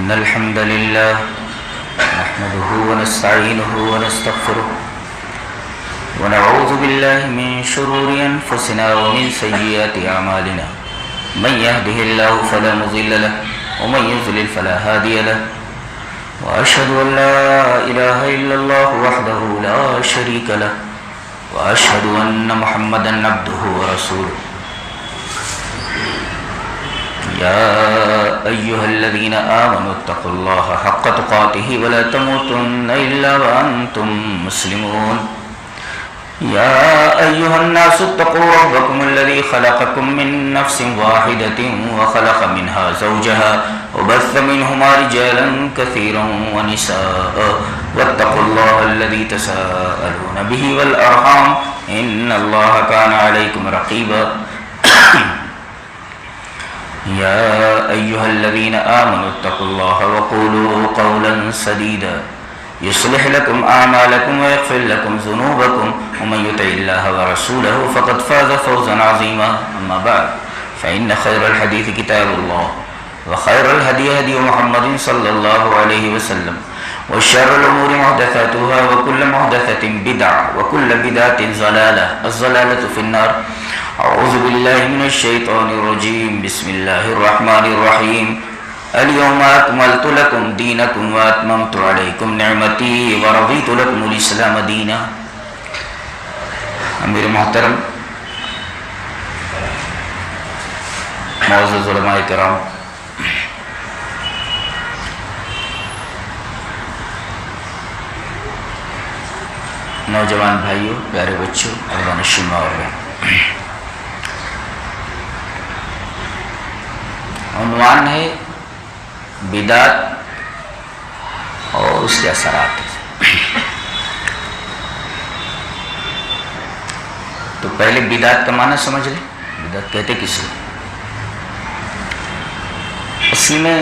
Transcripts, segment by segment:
إن الحمد لله نحمده ونستعينه ونستغفره ونعوذ بالله من شرور أنفسنا ومن سيئات أعمالنا من يهده الله فلا مضل له ومن يضلل فلا هادي له وأشهد أن لا إله إلا الله وحده لا شريك له وأشهد أن محمدا عبده ورسوله يا أيها الذين آمنوا اتقوا الله حق تقاته ولا تموتن إلا وأنتم مسلمون يا أيها الناس اتقوا ربكم الذي خلقكم من نفس واحدة وخلق منها زوجها وبث منهما رجالا كثيرا ونساء واتقوا الله الذي تساءلون به والأرحام إن الله كان عليكم رقيبا يا أيها الذين آمنوا اتقوا الله وقولوا قولا سديدا يصلح لكم أعمالكم ويغفر لكم ذنوبكم ومن يطع الله ورسوله فقد فاز فوزا عظيما أما بعد فإن خير الحديث كتاب الله وخير الهدي هدي محمد صلى الله عليه وسلم وشر الأمور محدثاتها وكل محدثة بدعة وكل بدعة ضلالة الضلالة في النار أعوذ بالله من الشيطان الرجيم بسم الله الرحمن الرحيم اليوم أكملت لكم دينكم وأتممت عليكم نعمتي ورضيت لكم الإسلام دينا. امیر محترم معزز علماء کرام، نوجوان بھائیوں، پیارے بچوں، افغانشی ماں اور بہن، عنوان ہے بدعت اور اس کے اثرات۔ تو پہلے بدعت کا معنی سمجھ لیں، بدعت کہتے کس کو؟ اصل میں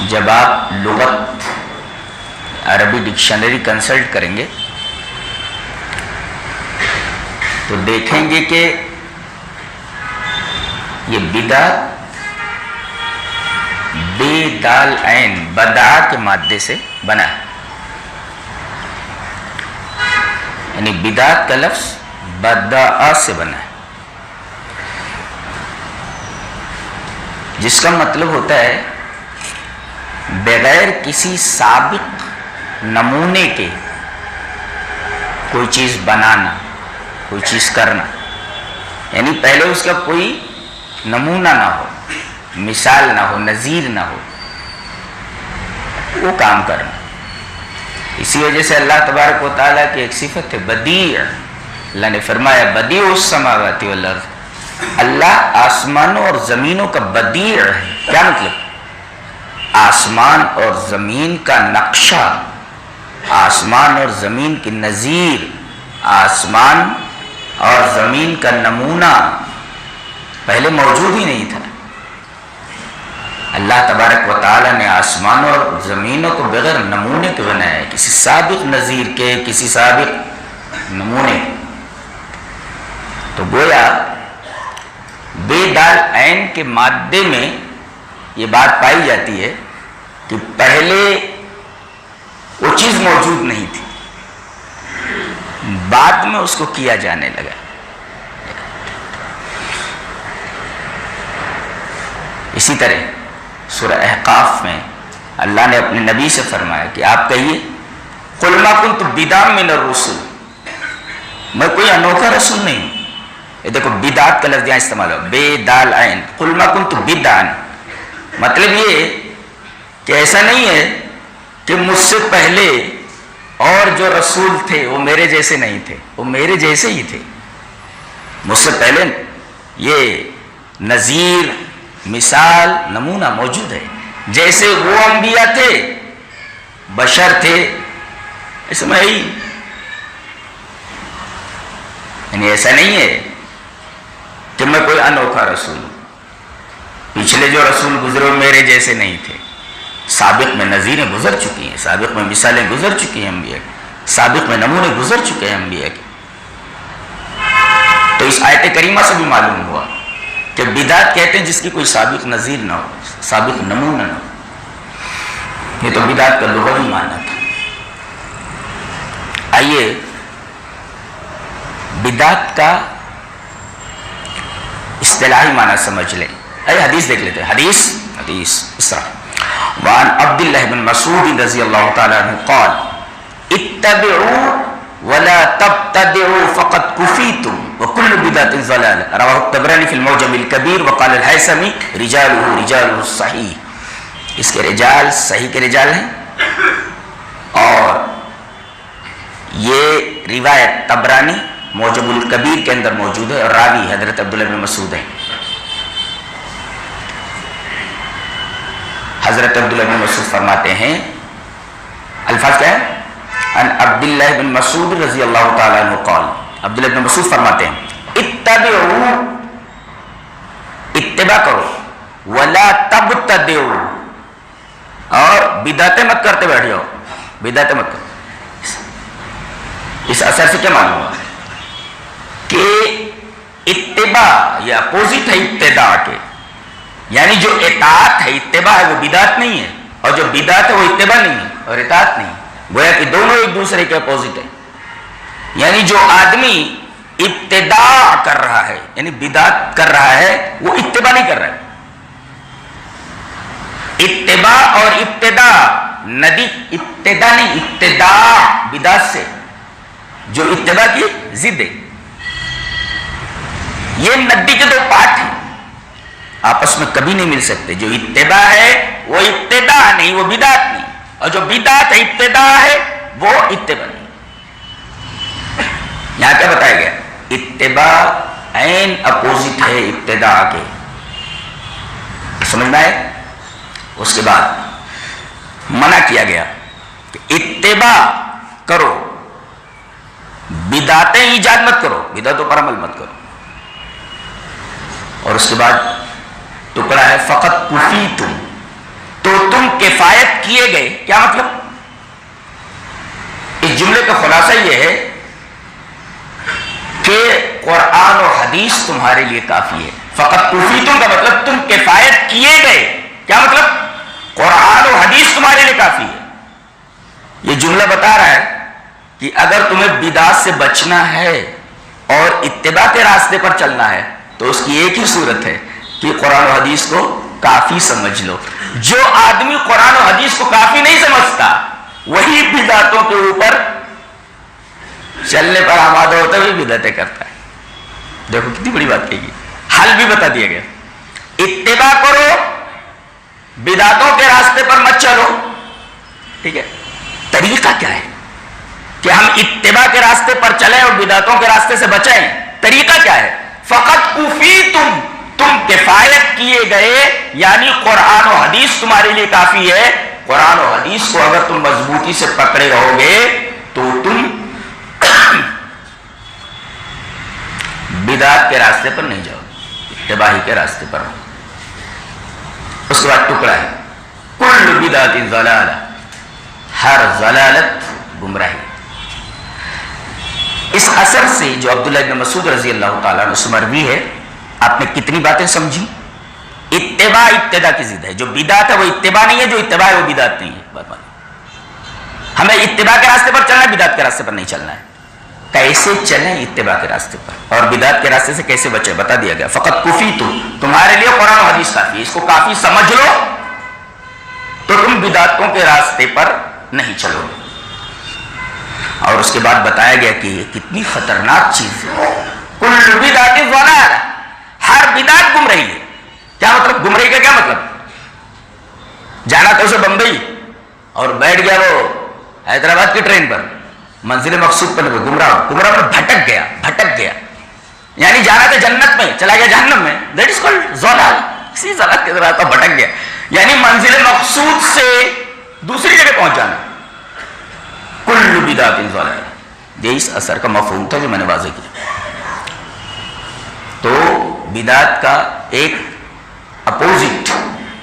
جب آپ لغت عربی ڈکشنری کنسلٹ کریں گے تو دیکھیں گے کہ یہ بدعت بے دال عین بدعا کے مادے سے بنا ہے، یعنی بدعت کا لفظ بدعا سے بنا ہے، جس کا مطلب ہوتا ہے بغیر کسی سابق نمونے کے کوئی چیز بنانا، کوئی چیز کرنا، یعنی پہلے اس کا کوئی نمونہ نہ ہو، مثال نہ ہو، نظیر نہ ہو، وہ کام کرنا۔ اسی وجہ سے اللہ تبارک و تعالیٰ کی ایک صفت ہے بدیع۔ اللہ نے فرمایا بدیع السماوات والارض، اللہ آسمانوں اور زمینوں کا بدیع ہے۔ کیا مطلب؟ آسمان اور زمین کا نقشہ، آسمان اور زمین کی نظیر، آسمان اور زمین کا نمونہ پہلے موجود ہی نہیں تھا۔ اللہ تبارک و تعالیٰ نے آسمانوں اور زمینوں کو بغیر نمونے کے بنایا ہے، کسی سابق نظیر کے، کسی سابق نمونے۔ تو گویا بے دال عین کے مادے میں یہ بات پائی جاتی ہے کہ پہلے وہ چیز موجود نہیں تھی، بعد میں اس کو کیا جانے لگا۔ اسی طرح سورہ احقاف میں اللہ نے اپنے نبی سے فرمایا کہ آپ کہیے قُلْ مَا كُنْتُ بِدْعًا مِنَ الرُّسُلِ، میں کوئی انوکھا رسول نہیں ہوں۔ یہ دیکھو بدعت کا لفظ یہاں استعمال ہو، بے دال عین، قُلْ مَا كُنْتُ بِدْعًا، مطلب یہ کہ ایسا نہیں ہے کہ مجھ سے پہلے اور جو رسول تھے وہ میرے جیسے نہیں تھے، وہ میرے جیسے ہی تھے۔ مجھ سے پہلے یہ نظیر، مثال، نمونہ موجود ہے، جیسے وہ انبیاء تھے، بشر تھے، ایسا میں ہی، یعنی ایسا نہیں ہے کہ میں کوئی انوکھا رسول ہوں، پچھلے جو رسول گزرے میرے جیسے نہیں تھے، سابق میں نظیریں گزر چکی ہیں، سابق میں مثالیں گزر چکی ہیں انبیاء کی، سابق میں نمونے گزر چکے ہیں انبیاء کے۔ تو اس آیت کریمہ سے بھی معلوم ہوا کہ بدعت کہتے ہیں جس کی کوئی سابق نظیر نہ ہو، ثابت نمونہ نہ. یہ تو بدعت کا لغوی معنی تھا. آئیے بدعت کا اصطلاحی معنی سمجھ لیں. آئیے حدیث دیکھ لیتے ہیں. حدیث اس طرح وعن عبد الله بن مسعود رضی اللہ تعالی عنہ قال اتبعوا ولا تبتدعوا فقد كفيتم وكل بدعة ضلالة رواه الطبراني في المعجم الكبير وقال الهيثمي رجاله الصحيح. اس کے رجال صحیح کے رجال ہیں اور یہ روایت طبرانی معجم الکبیر کے اندر موجود ہے اور راوی حضرت عبداللہ بن مسعود ہیں. حضرت عبداللہ بن مسعود فرماتے ہیں, الفاظ کیا ہے؟ ان عبداللہ بن مسعود رضی اللہ تعالیٰ عنہ قال, عبداللہ بن مسعود فرماتے ہیں اتبعوا, اتباع کرو, ولا تبتدعوا, اور بدعتیں مت کرتے بیٹھ جاؤ, بدعتیں مت کرو. اس اثر سے کیا معلوم ہوا کہ اتباع یہ اپوزٹ ہے ابتداء کے, یعنی جو اطاعت ہے اتباع ہے وہ بدعت نہیں ہے, اور جو بدعت ہے وہ اتباع نہیں ہے اور اطاعت نہیں ہے. گویا کہ دونوں ایک دوسرے کے اپوزٹ ہیں. یعنی جو آدمی ابتداع کر رہا ہے یعنی بدعت کر رہا ہے وہ اتباع نہیں کر رہا ہے. اتباع اور ابتداء ندی, ابتداء نہیں ابتداع بدعت سے, جو اتباع کی ضد ہے. یہ ندی کے دو پارٹ ہیں, آپس میں کبھی نہیں مل سکتے. جو اتباع ہے وہ ابتداء نہیں, وہ بدعت نہیں, اور جو بدعت ہے ابتداء ہے وہ اتباع نہیں. یہاں کیا بتایا گیا؟ اتباع عین اپوزٹ ہے ابتداء کے, سمجھنا ہے. اس کے بعد منع کیا گیا کہ اتباع کرو, بدعتیں ایجاد مت کرو, بدعتوں پر عمل مت کرو. اور اس کے بعد ٹکڑا ہے فقط کفیتم, تو تم کفایت کیے گئے. کیا مطلب؟ اس جملے کا خلاصہ یہ ہے کہ قرآن و حدیث تمہارے لیے کافی ہے. فقط کفیتم کا مطلب تم کفایت کیے گئے. کیا مطلب؟ قرآن و حدیث تمہارے لیے کافی ہے. یہ جملہ بتا رہا ہے کہ اگر تمہیں بدعت سے بچنا ہے اور اتباع کے راستے پر چلنا ہے تو اس کی ایک ہی صورت ہے کہ قرآن و حدیث کو کافی سمجھ لو. جو آدمی قرآن و حدیث کو کافی نہیں سمجھتا وہی بدعتوں کے اوپر چلنے پر آمادہ ہوتا ہے, بدعتیں کرتا ہے. دیکھو کتنی بڑی بات کہی گئی, حل بھی بتا دیا گیا. اتباع کرو, بدعتوں کے راستے پر مت چلو. ٹھیک ہے, طریقہ کیا ہے کہ ہم اتباع کے راستے پر چلیں اور بدعتوں کے راستے سے بچیں؟ طریقہ کیا ہے؟ فقط کفیتم, تم کفایت کیے گئے, یعنی قرآن و حدیث تمہارے لیے کافی ہے. قرآن و حدیث کو اگر تم مضبوطی سے پکڑے رہو گے تو تم بدعت کے راستے پر نہیں جاؤ, اتباعی کے راستے پر. اس کے بعد ٹکڑا ہے کل بدعت ضلالہ, ہر ضلالت گمراہی. اس اثر سے جو عبداللہ بن مسعود رضی اللہ تعالیٰ عنہ سے مروی ہے, آپ نے کتنی باتیں سمجھی؟ اتباع ابتداء کی ضد ہے. جو بدعت ہے وہ اتباع نہیں ہے, جو اتباع ہے وہ بدعت نہیں ہے. ہمیں اتباع کے راستے پر چلنا ہے, بدعت کے راستے پر نہیں چلنا ہے. کیسے چلیں اتباع کے راستے پر, اور بدعت کے راستے سے کیسے بچیں بتا دیا گیا. فقط کفیتم, تمہارے لیے قرآن و حدیث کافی ہے, اس کو کافی سمجھ لو تو تم بدعتوں کے راستے پر نہیں چلو. اور اس کے بعد بتایا گیا کہ یہ کتنی خطرناک چیز ہے. کل بدعت ضلالہ, ہر بدعت گمراہی ہے. کیا مطلب گمراہی کا؟ کیا مطلب؟ جانا تو اسے بمبئی اور بیٹھ گیا وہ حیدرآباد کی ٹرین پر, منزل مقصود پر گمراہ میں بھٹک گیا, یعنی جانا تھا جنت میں, چلا گیا جہنم میں. دیٹ از کالڈ ضلال. اسی ضلال کے ذرا بھٹک گیا, یعنی منزل مقصود سے دوسری جگہ پہنچ جانا. کل بدعت ضلالہ, یہ اس اثر کا مفہوم تھا جو میں نے واضح کیا. تو بدعت کا ایک اپوزٹ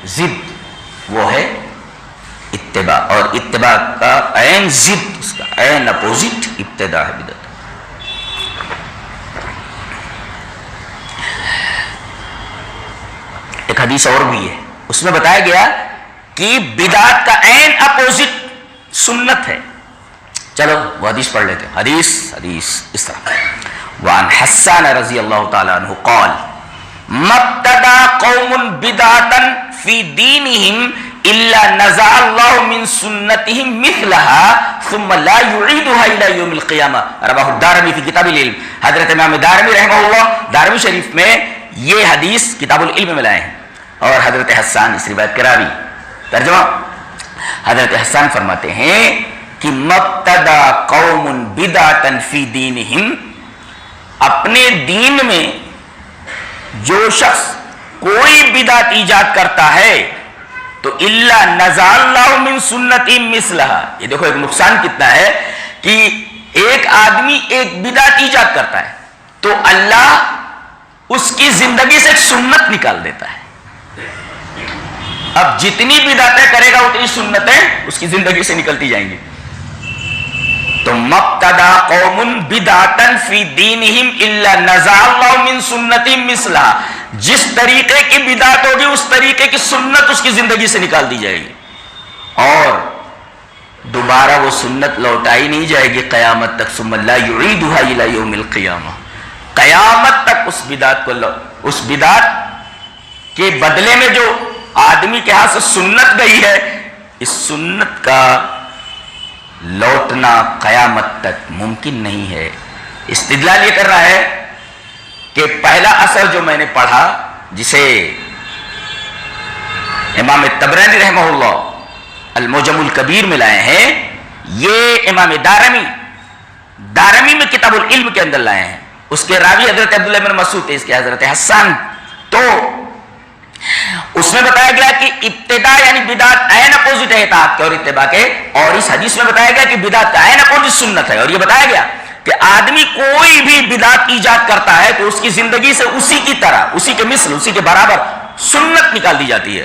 ضد وہ ہے اتباع, اور اتباع کا عین ضد, اس کا عین اپوزٹ ابتداء ہے, بدعت. ایک حدیث اور بھی ہے, اس میں بتایا گیا کہ بدعت کا عین اپوزٹ سنت ہے. چلو وہ حدیث پڑھ لیتے ہیں. حدیث اس طرح وعن حسان رضی اللہ تعالی عنہ قال مبتدا قوم بدعتا فی دینہم الا نزع اللہ من سنتہم مثلها ثم لا يعيدها الى یوم القیامہ. رواه الدارمی فی کتاب العلم. حضرت امام دارمی رحمہ اللہ دارمی شریف میں یہ حدیث کتاب العلم میں لائے ہیں. اور حضرت حسان اس روایت کے راوی. ترجمہ حضرت حسان فرماتے ہیں کہ مبتدا قوم بدعتا فی دینہم، اپنے دین میں جو شخص کوئی بدعت ایجاد کرتا ہے تو الا نزع اللہ من سنتی مثلها. یہ دیکھو ایک نقصان کتنا ہے کہ ایک آدمی ایک بدعت ایجاد کرتا ہے تو اللہ اس کی زندگی سے ایک سنت نکال دیتا ہے. اب جتنی بدعتیں کرے گا اتنی سنتیں اس کی زندگی سے نکلتی جائیں گی. تو مبتدا قوم بدعتا فی دینہم الا نزع اللہ من سنتی مثلها، جس طریقے کی بدعت ہوگی اس طریقے کی سنت اس کی زندگی سے نکال دی جائے گی اور دوبارہ وہ سنت لوٹائی نہیں جائے گی قیامت تک. ثم لا يعيدها الى یوم القیامہ، قیامت تک اس بدعت کو اس بدعت کے بدلے میں جو آدمی کے ہاتھ سے سنت گئی ہے اس سنت کا لوٹنا قیامت تک ممکن نہیں ہے. استدلال یہ کر رہا ہے کہ پہلا اثر جو میں نے پڑھا جسے امام طبرانی رحمہ اللہ المعجم الکبیر میں لائے ہیں، یہ امام دارمی میں کتاب العلم کے اندر لائے ہیں. اس کے راوی حضرت عبداللہ بن مسعود تھے، اس کے حضرت حسان. تو اس میں بتایا گیا کہ ابتداء یعنی بدعت عین اپوزٹ ہے اطاعت کے اور اتباع کے، اور اس حدیث میں بتایا گیا کہ بدعت عین اپوزٹ سنت ہے. اور یہ بتایا گیا کہ آدمی کوئی بھی بدعت ایجاد کرتا ہے تو اس کی زندگی سے اسی کی طرح، اسی کے مثل، اسی کے برابر سنت نکال دی جاتی ہے.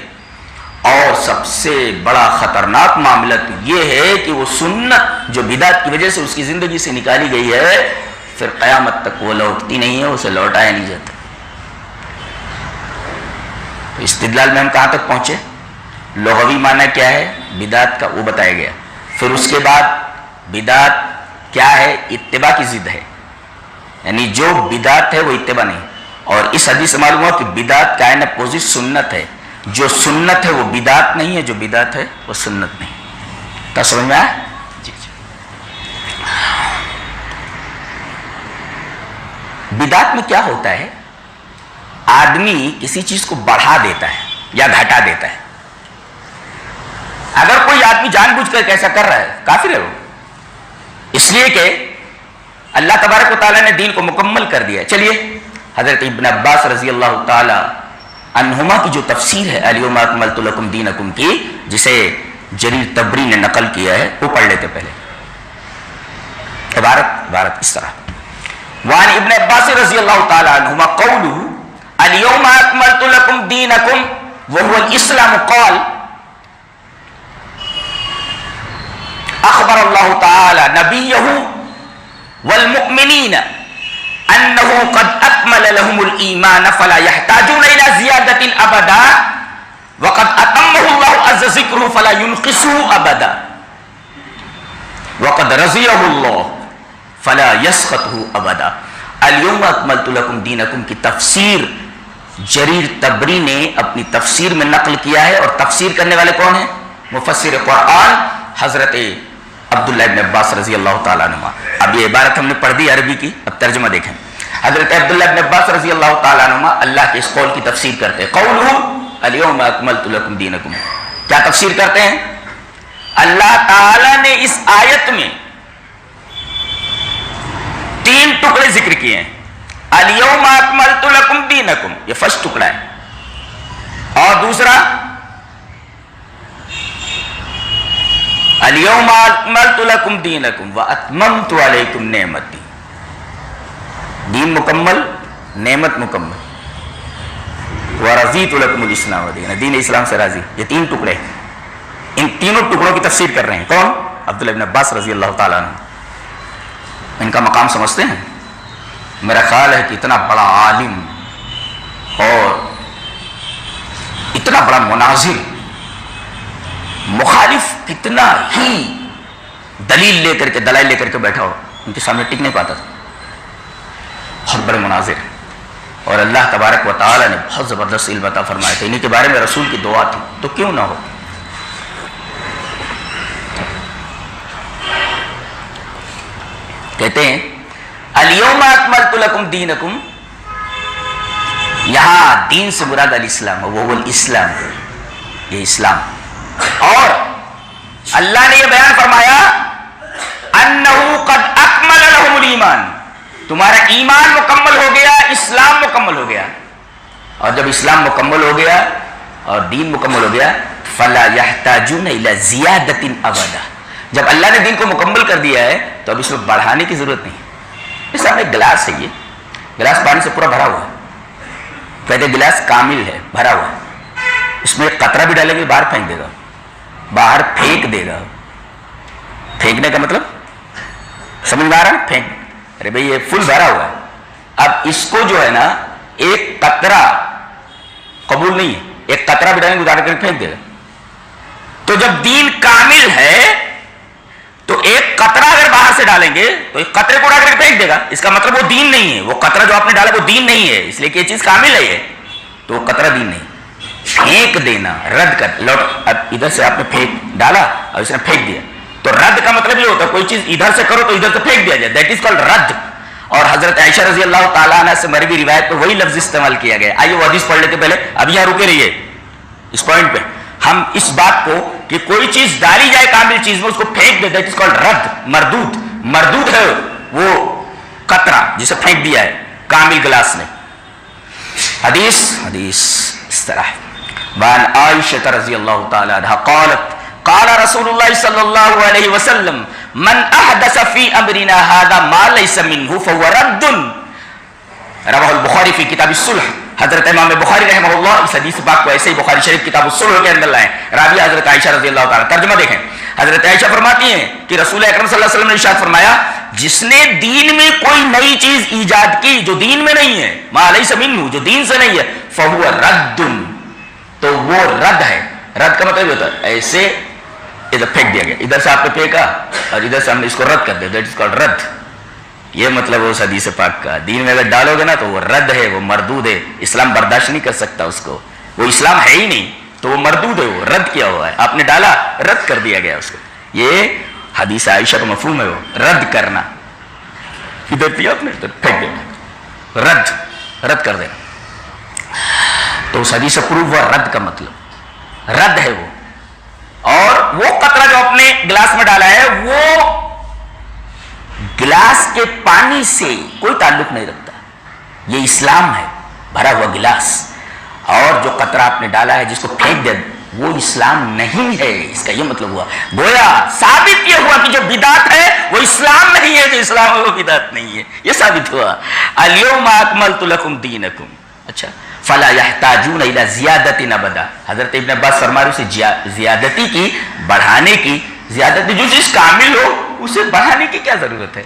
اور سب سے بڑا خطرناک معاملہ یہ ہے کہ وہ سنت جو بدعت کی وجہ سے اس کی زندگی سے نکالی گئی ہے پھر قیامت تک وہ لوٹتی نہیں ہے، اسے لوٹایا نہیں جاتا. تو استدلال میں ہم کہاں تک پہنچے؟ لغوی معنی کیا ہے بدعت کا وہ بتایا گیا. پھر اس کے بعد بدعت کیا ہے؟ اتباع کی ضد ہے، یعنی جو بدعت ہے وہ اتباع نہیں. اور اس حدیث سے معلوم ہوا کہ بدعت کا اپوزٹ سنت ہے. جو سنت ہے وہ بدعت نہیں ہے، جو بدعت ہے وہ سنت نہیں. کیا سمجھ میں آیا؟ جی. بدعت میں کیا ہوتا ہے؟ آدمی کسی چیز کو بڑھا دیتا ہے یا گھٹا دیتا ہے. اگر کوئی آدمی جان بوجھ کر ایسا کر رہا ہے کافر ہے وہ، اس لیے کہ اللہ تبارک و تعالیٰ نے دین کو مکمل کر دیا ہے. چلیے حضرت ابن عباس رضی اللہ تعالی عنہما کی جو تفسیر ہے الیوم اکملت لکم دینکم کی، جسے جریر طبری نے نقل کیا ہے، وہ پڑھ لیتے پہلے. عبارت اس طرح وعن ابن عباس رضی اللہ تعالی عنہما قولہ الیوم اکملت لکم دینکم وهو الاسلام قال اخبر اللہ تعالی نبیہ والمؤمنین انه قد اکمل لهم الایمان فلا يحتاجون الى زیادة ابدا وقد اتمه الله عز ذکره فلا ينقصه ابدا وقد رضیہ اللہ فلا يسخطه ابدا. الیوم اکملت لکم دینکم کی تفسیر جریر طبری نے اپنی تفسیر میں نقل کیا ہے. اور تفسیر کرنے والے کون ہیں؟ مفسر قرآن حضرت عبداللہ ابن عباس رضی اللہ تعالیٰ عنہ. اب یہ عبارت ہم نے پڑھ دی عربی کی، اب ترجمہ دیکھیں. حضرت عبداللہ ابن عباس رضی اللہ تعالیٰ عنہ اللہ کے اس قول کی تفسیر کرتے ہیں. قولہ الیوم اکملت لکم دینکم، کیا تفسیر کرتے ہیں؟ اللہ تعالیٰ نے اس آیت میں 3 ٹکڑے ذکر کیے ہیں. الیوم اکملت لکم دینکم یہ فرسٹ ٹکڑا ہے، اور دوسرا الیوم اکملت لکم دینکم واتممت علیکم نعمتی. دین مکمل، نعمت مکمل. ورضیت لکم الاسلام دینا، دین اسلام سے راضی. یہ 3 ٹکڑے ہیں. ان تینوں ٹکڑوں کی تفسیر کر رہے ہیں کون؟ عبداللہ بن عباس رضی اللہ تعالیٰ عنہ. ان کا مقام سمجھتے ہیں؟ میرا خیال ہے کہ اتنا بڑا عالم اور کتنا بڑا مناظر، مخالف کتنا ہی دلیل لے کر کے دلائل لے کر کے بیٹھا ہو، ان کے سامنے ٹک نہیں پاتا تھا. بہت بڑے مناظر، اور اللہ تبارک و تعالی نے بہت زبردست علم عطا فرمایا تھا. انہیں کے بارے میں رسول کی دعا تھی، تو کیوں نہ ہو. کہتے ہیں الیوم اکملت لکم دینکم، یہاں دین سے مراد الاسلام، وہ الاسلام، یہ اسلام. اور اللہ نے یہ بیان فرمایا انہ قد اکمل لہم الایمان، تمہارا ایمان مکمل ہو گیا، اسلام مکمل ہو گیا. اور جب اسلام مکمل ہو گیا اور دین مکمل ہو گیا، فلا یحتاجون الی زیادۃ ابدا، جب اللہ نے دین کو مکمل کر دیا ہے تو اب اس میں بڑھانے کی ضرورت نہیں. اس سامنے گلاس ہے، یہ گلاس پانی سے پورا بھرا ہوا ہے، کہتے گلاس کامل ہے، بھرا ہوا ہے. اس میں ایک قطرہ بھی ڈالیں گے باہر پھینک دے گا، باہر پھینک دے گا. پھینکنے کا مطلب سمجھ میں آ رہا ہے؟ پھینک، ارے بھائی یہ فل بھرا ہوا ہے. اب اس کو جو ہے نا ایک قطرہ قبول نہیں ہے، ایک قطرہ بھی ڈالیں گے اتار کر پھینک دے گا. تو جب دین کامل ہے تو ایک قطرہ اگر باہر سے ڈالیں گے تو ایک قطرے کو ڈال کر پھینک دے گا، اس کا مطلب وہ دین نہیں ہے. وہ قطرہ جو آپ نے ڈالا وہ دین نہیں ہے، اس لیے کہ یہ چیز کامل ہے، یہ تو وہ قطرہ دین نہیں. پھینک دینا، رد کر، لوٹ. اب ادھر سے آپ نے پھینک ڈالا اور اس نے پھینک دیا، تو رد کا مطلب یہ ہوتا ہے کوئی چیز ادھر سے کرو تو ادھر سے پھینک دیا جائے، دیٹ از کالڈ رد. اور حضرت عائشہ رضی اللہ تعالیٰ عنہ سے مروی روایت پہ وہی لفظ استعمال کیا گیا. آئیے وہ حدیث پڑھ لیتے پہلے، اب یہاں رکے رہیے اس پوائنٹ پہ. ہم اس بات کو کہ کوئی چیز ڈالی جائے کامل چیز میں، اس کو پھینک دے، دیٹ از کالڈ رد، مردود. مردود ہے وہ قطرہ جسے پھینک دیا ہے کامل گلاس میں. حدیث اس طرح ہے. وعن عائشہ رضی اللہ تعالی عنہا قالت قال رسول اللہ صلی اللہ علیہ وسلم من احدث فی امرنا هذا ما ليس منه فهو رد. رواہ البخاری فی کتاب الصلح. حضرت امام بخاری رحمہ اللہ اس حدیث پاک کو ایسے ہی بخاری شریف کتاب الصلح کے اندر لائے. راوی حضرت عائشہ رضی اللہ تعالی. ترجمہ دیکھیں، حضرت عائشہ فرماتی ہیں کہ رسول اکرم صلی اللہ علیہ وسلم نے ارشاد فرمایا جس نے دین میں کوئی نئی چیز ایجاد کی جو دین میں نہیں ہے، ما لیس منہ، جو دین سے نہیں ہے، فہو رد، تو وہ رد ہے. رد کا مطلب یہ ہوتا ہے ایسے ادھر پھینک دیا گیا، ادھر سے آپ نے پھینکا اور ادھر سے ہم نے اس کو رد کر دیا، دیٹ از کالڈ رد. یہ مطلب اس حدیث پاک کا. دین میں اگر ڈالو گے نا تو وہ رد ہے، وہ مردود ہے. اسلام برداشت نہیں کر سکتا اس کو، وہ اسلام ہے ہی نہیں، تو وہ مردود ہے، وہ رد کیا ہوا ہے. آپ نے ڈالا، رد کر دیا گیا اس کو. یہ حدیث عائشہ کا مفہوم ہے، وہ رد کرنا. ادھر دیا آپ نے تو پھینک دینا، رد کر دینا. تو اس حدیث سے پروف ہوا رد کا مطلب رد ہے وہ. اور وہ قطرہ جو آپ نے گلاس میں ڈالا ہے وہ گلاس کے پانی سے کوئی تعلق نہیں رکھتا. یہ اسلام ہے، بھرا ہوا گلاس. اور جو قطرہ آپ نے ڈالا ہے جس کو پھینک دے وہ اسلام نہیں ہے. اس کا یہ مطلب ہوا، گویا ثابت یہ ہوا کہ جو بدعت ہے وہ اسلام نہیں ہے، جو اسلام ہے وہ بدعت نہیں ہے. یہ ثابت ہوا. الیوم اکملت لکم دینکم. اچھا، فلا یحتاجون الی زیادۃ ابدا. حضرت ابن عباس فرما رہے اسے زیادتی کی، بڑھانے کی. زیادتی جو چیز کامل ہو اسے بڑھانے کی کیا ضرورت ہے؟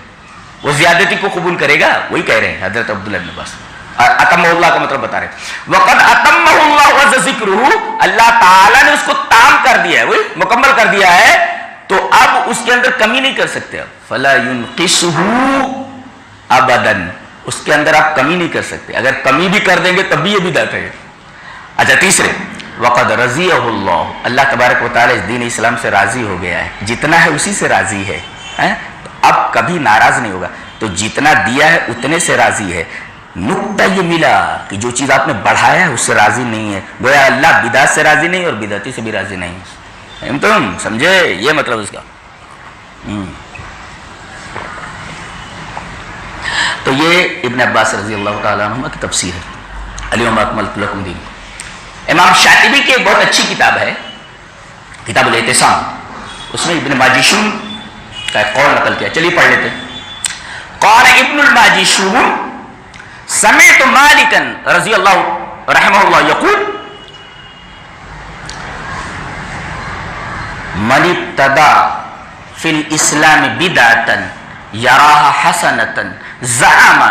وہ زیادتی کو قبول کرے گا. وہی کہہ رہے ہیں حضرت عبداللہ ابن عباس. اتمہ اللہ کا مطلب بتا رہے ہیں. وقد اتمہ اللہ عز ذکرہ، اللہ تعالیٰ نے اس کو تام کر دیا ہے، وہی مکمل کر دیا ہے، تو اب اس کے اندر کمی نہیں کر سکتے. فلا ینقصہ ابدا، اس کے اندر آپ کمی نہیں کر سکتے. اگر کمی بھی کر دیں گے تب بھی یہ بدعت ہے. اچھا، تیسرے، وقد رضیہ اللہ، اللہ تبارک و تعالی اس دین اسلام سے راضی ہو گیا ہے. جتنا ہے اسی سے راضی ہے، اب کبھی ناراض نہیں ہوگا. تو جتنا دیا ہے اتنے سے راضی ہے. نقطہ یہ ملا کہ جو چیز آپ نے بڑھایا ہے اس سے راضی نہیں ہے. گویا اللہ بدعت سے راضی نہیں اور بدعتی سے بھی راضی نہیں. تم سمجھے یہ مطلب اس کا. تو یہ ابن عباس رضی اللہ تعالیٰ عنہ کی تفسیر ہے. الیوم اکملت لکم دینکم. امام شاطبی کی ایک بہت اچھی کتاب ہے، کتاب الاعتصام. اس میں ابن ماجشون کا ایک قول نقل کیا. چلیے پڑھ لیتے ہیں. قال ابن الماجشون سمعت مالکا رضی اللہ رحمہ اللہ یقول من ابتدع فی الاسلام بدعتا یراها حسنتا زعم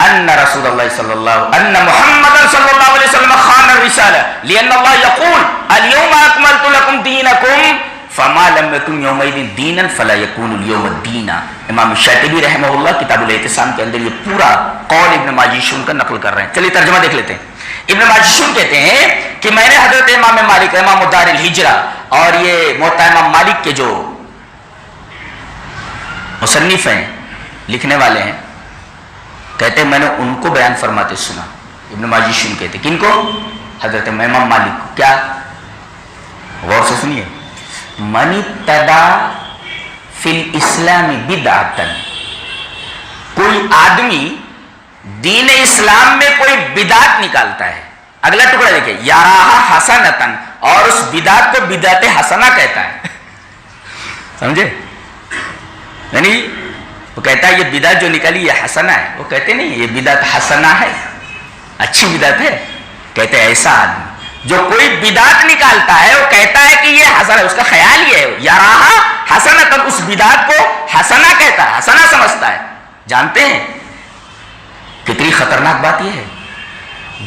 ان رسول اللہ صلی اللہ ان محمد صلی اللہ علیہ وسلم خان الرسالة لأن الله يقول اليوم أكملت لكم دينكم فما لم يكن يومئذ دينا فلا يكون اليوم دينا. امام شاطبی رحمہ اللہ کتاب الاعتصام کے اندر یہ پورا قول ابن ماجشون کا نقل کر رہے ہیں. چلیے ترجمہ دیکھ لیتے ہیں. ابن ماجشون کہتے ہیں کہ میں نے حضرت امام مالک امام دار الہجرہ اور یہ موطا امام مالک کے جو مصنف ہیں لکھنے والے ہیں کہتے ہیں میں نے ان کو بیان فرماتے سنا. ابن ماجشون کہتے ہیں کن کو؟ حضرت امام مالک کو. کیا؟ غور سے سنیے. من ابتدا فی الاسلام بدعتا، کوئی آدمی دین اسلام میں کوئی بدعت نکالتا ہے. اگلا ٹکڑا دیکھیں، یراہا حسنتن، اور اس بدعت کو بدعت حسنہ کہتا ہے. سمجھے؟ یعنی وہ کہتا ہے یہ بدعت جو نکلی یہ حسنہ ہے. وہ کہتے نہیں یہ بدعت حسنہ ہے، اچھی بدعت ہے. کہتے ہیں ایسا آدمی جو کوئی بدعت نکالتا ہے وہ کہتا ہے کہ یہ حسن ہے، اس کا خیال یہ ہے یراہا حسنتن، اس بدعت کو حسنہ کہتا ہے، حسنہ سمجھتا ہے. جانتے ہیں کتنی خطرناک بات یہ ہے؟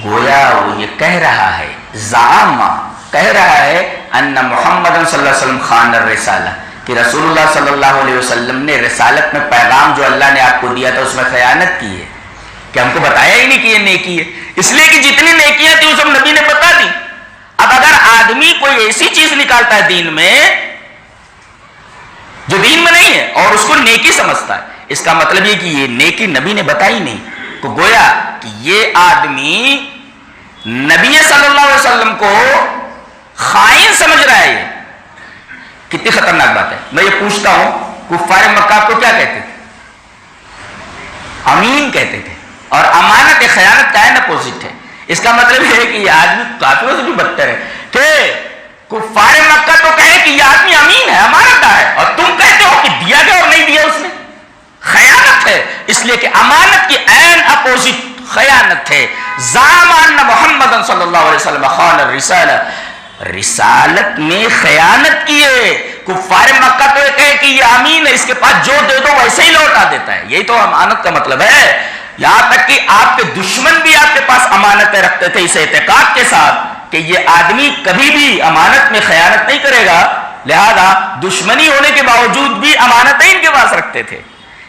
گویا وہ یہ کہہ رہا ہے، زعما کہہ رہا ہے ان محمد صلی اللہ علیہ وسلم خان الرسالہ، کہ رسول اللہ صلی اللہ علیہ وسلم نے رسالت میں پیغام جو اللہ نے آپ کو دیا تھا اس میں خیانت کی ہے، کہ ہم کو بتایا ہی نہیں کہ یہ نیکی ہے. اس لیے کہ جتنی نیکیاں تھی وہ سب نبی نے بتا دی. اب اگر آدمی کوئی ایسی چیز نکالتا ہے دین میں جو دین میں نہیں ہے اور اس کو نیکی سمجھتا ہے، اس کا مطلب یہ کہ یہ نیکی نبی نے بتائی نہیں. تو گویا کہ یہ آدمی نبی صلی اللہ علیہ وسلم کو خائن سمجھ رہا ہے. یہ کتنی خطرناک بات ہے. میں یہ پوچھتا ہوں کفار مکہ کو کیا کہتے تھے؟ امین کہتے تھے. اور امانت خیانت کا اپوزٹ ہے. اس کا مطلب یہ ہے کہ یہ آدمی کافروں سے بھی بدتر ہے کہ کفار مکہ تو کہے کہ یہ آدمی امین ہے، امانت دار ہے، اور تم کہتے ہو کہ دیا گیا اور نہیں دیا اس نے. خیانت ہے. اس لیے کہ امانت کی عین اپوزٹ خیانت ہے. زعما محمد صلی اللہ علیہ وسلم خان الرسالہ، رسالت میں خیانت کی ہے. کفار مکہ تو یہ کہے کہ یہ امین ہے، اس کے پاس جو دے دو ویسے ہی لوٹا دیتا ہے. یہی تو امانت کا مطلب ہے. یہاں تک کہ آپ کے دشمن بھی آپ کے پاس امانتیں رکھتے تھے اس اعتقاد کے ساتھ کہ یہ آدمی کبھی بھی امانت میں خیانت نہیں کرے گا، لہذا دشمنی ہونے کے باوجود بھی امانتیں ان کے پاس رکھتے تھے.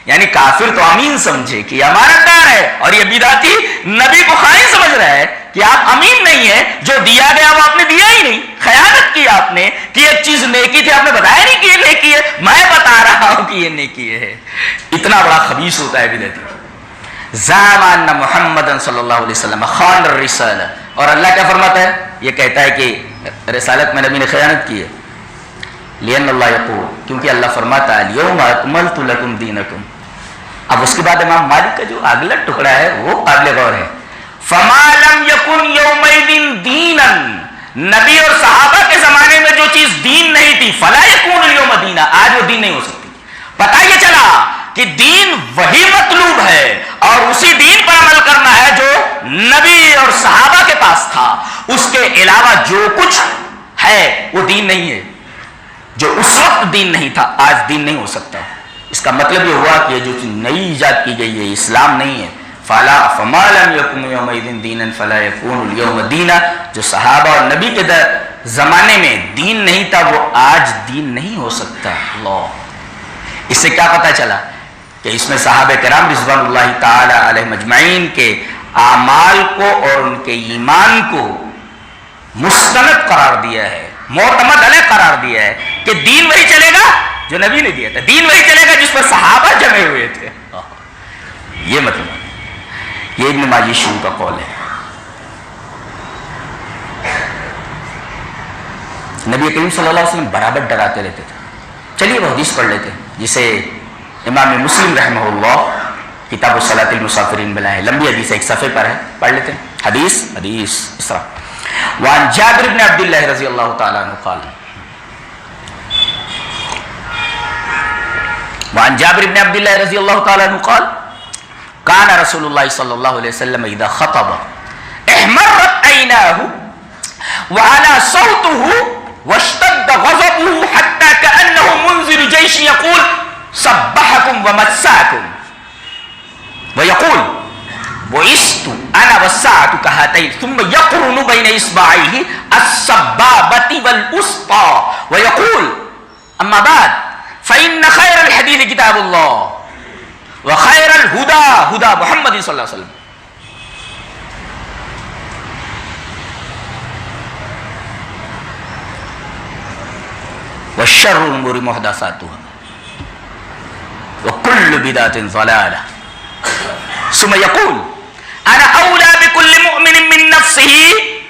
یعنی کافر تو امین سمجھے کہ یہ امانت دار ہے، اور یہ بدعتی نبی کو خائن سمجھ رہا ہے کہ آپ امین نہیں ہیں، جو دیا گیا وہ آپ نے دیا ہی نہیں، خیانت کی آپ نے کہ ایک چیز نیکی تھی آپ نے بتایا نہیں کہ یہ نیکی ہے، میں بتا رہا ہوں کہ یہ نیکی ہے. اتنا بڑا خبیث ہوتا ہے بدعتی. زعما ان محمد صلی اللہ علیہ وسلم خان الرسالہ. اور اللہ کیا فرماتا ہے؟ یہ کہتا ہے کہ رسالت میں نبی نے خیانت کی ہے. لأن اللہ یقول، کیونکہ اللہ فرماتا ہے الیوم اکملت لکم دینکم. اب اس کے بعد امام مالک کا جو اگلا ٹکڑا ہے وہ قابل غور ہے. فما لم یکن یومئذ دینا، نبی اور صحابہ کے زمانے میں جو چیز دین نہیں تھی، فلا یکون اليوم دینا، آج وہ دین نہیں ہو سکتی. پتہ یہ چلا کہ دین وہی مطلوب ہے اور اسی دین پر عمل کرنا ہے جو نبی اور صحابہ کے پاس تھا. اس کے علاوہ جو کچھ ہے وہ دین نہیں ہے. جو اس وقت دین نہیں تھا آج دین نہیں ہو سکتا. اس کا مطلب یہ ہوا کہ جو نئی ایجاد کی گئی ہے اسلام نہیں ہے. فما لم یکن یومئذ دینا فلا یکون اليوم دینا. جو صحابہ اور نبی کے زمانے میں دین نہیں تھا وہ آج دین نہیں ہو سکتا. اللہ، اس سے کیا پتہ چلا کہ اس میں صحابہ کرام رضوان اللہ تعالی علیہ مجمعین کے اعمال کو اور ان کے ایمان کو مستند قرار دیا ہے، معتمد علیہ قرار دیا ہے کہ دین وہی چلے گا جو نبی نے دیا تھا، دین وہی چلے گا جس پر صحابہ جمے ہوئے تھے. یہ مطلب یہ ابن ماجشون کا قول ہے. نبی کریم صلی اللہ علیہ وسلم برابر ڈراتے رہتے تھے. چلیے وہ حدیث پڑھ لیتے ہیں جسے امام مسلم رحمہ اللہ کتاب الصلاۃ المسافرین بنا ہے. لمبی حدیث ہے، ایک صفحے پر ہے، پڑھ لیتے ہیں. حدیث اس طرح. وعن جابر بن عبد الله رضی اللہ تعالی عنہ قال، وعن جابر بن عبد الله رضی اللہ تعالی عنہ قال كان رسول الله صلی اللہ علیہ وسلم اذا خطب احمرت عیناه وعلى صوته واشتد غضبه حتى كأنه منذر جيش يقول صبحكم ومساكم ويقول بعثت انا الساعة كهاتين ثم يقرن بين إصبعيه السبابة والوسطى ويقول أما بعد فإن خير الحديث كتاب الله وخير الهدى هدى محمد صلى الله عليه وسلم وشر الأمور محدثاتها وكل بدعة ضلالة ثم يقول أنا أولى بكل مؤمن من نفسه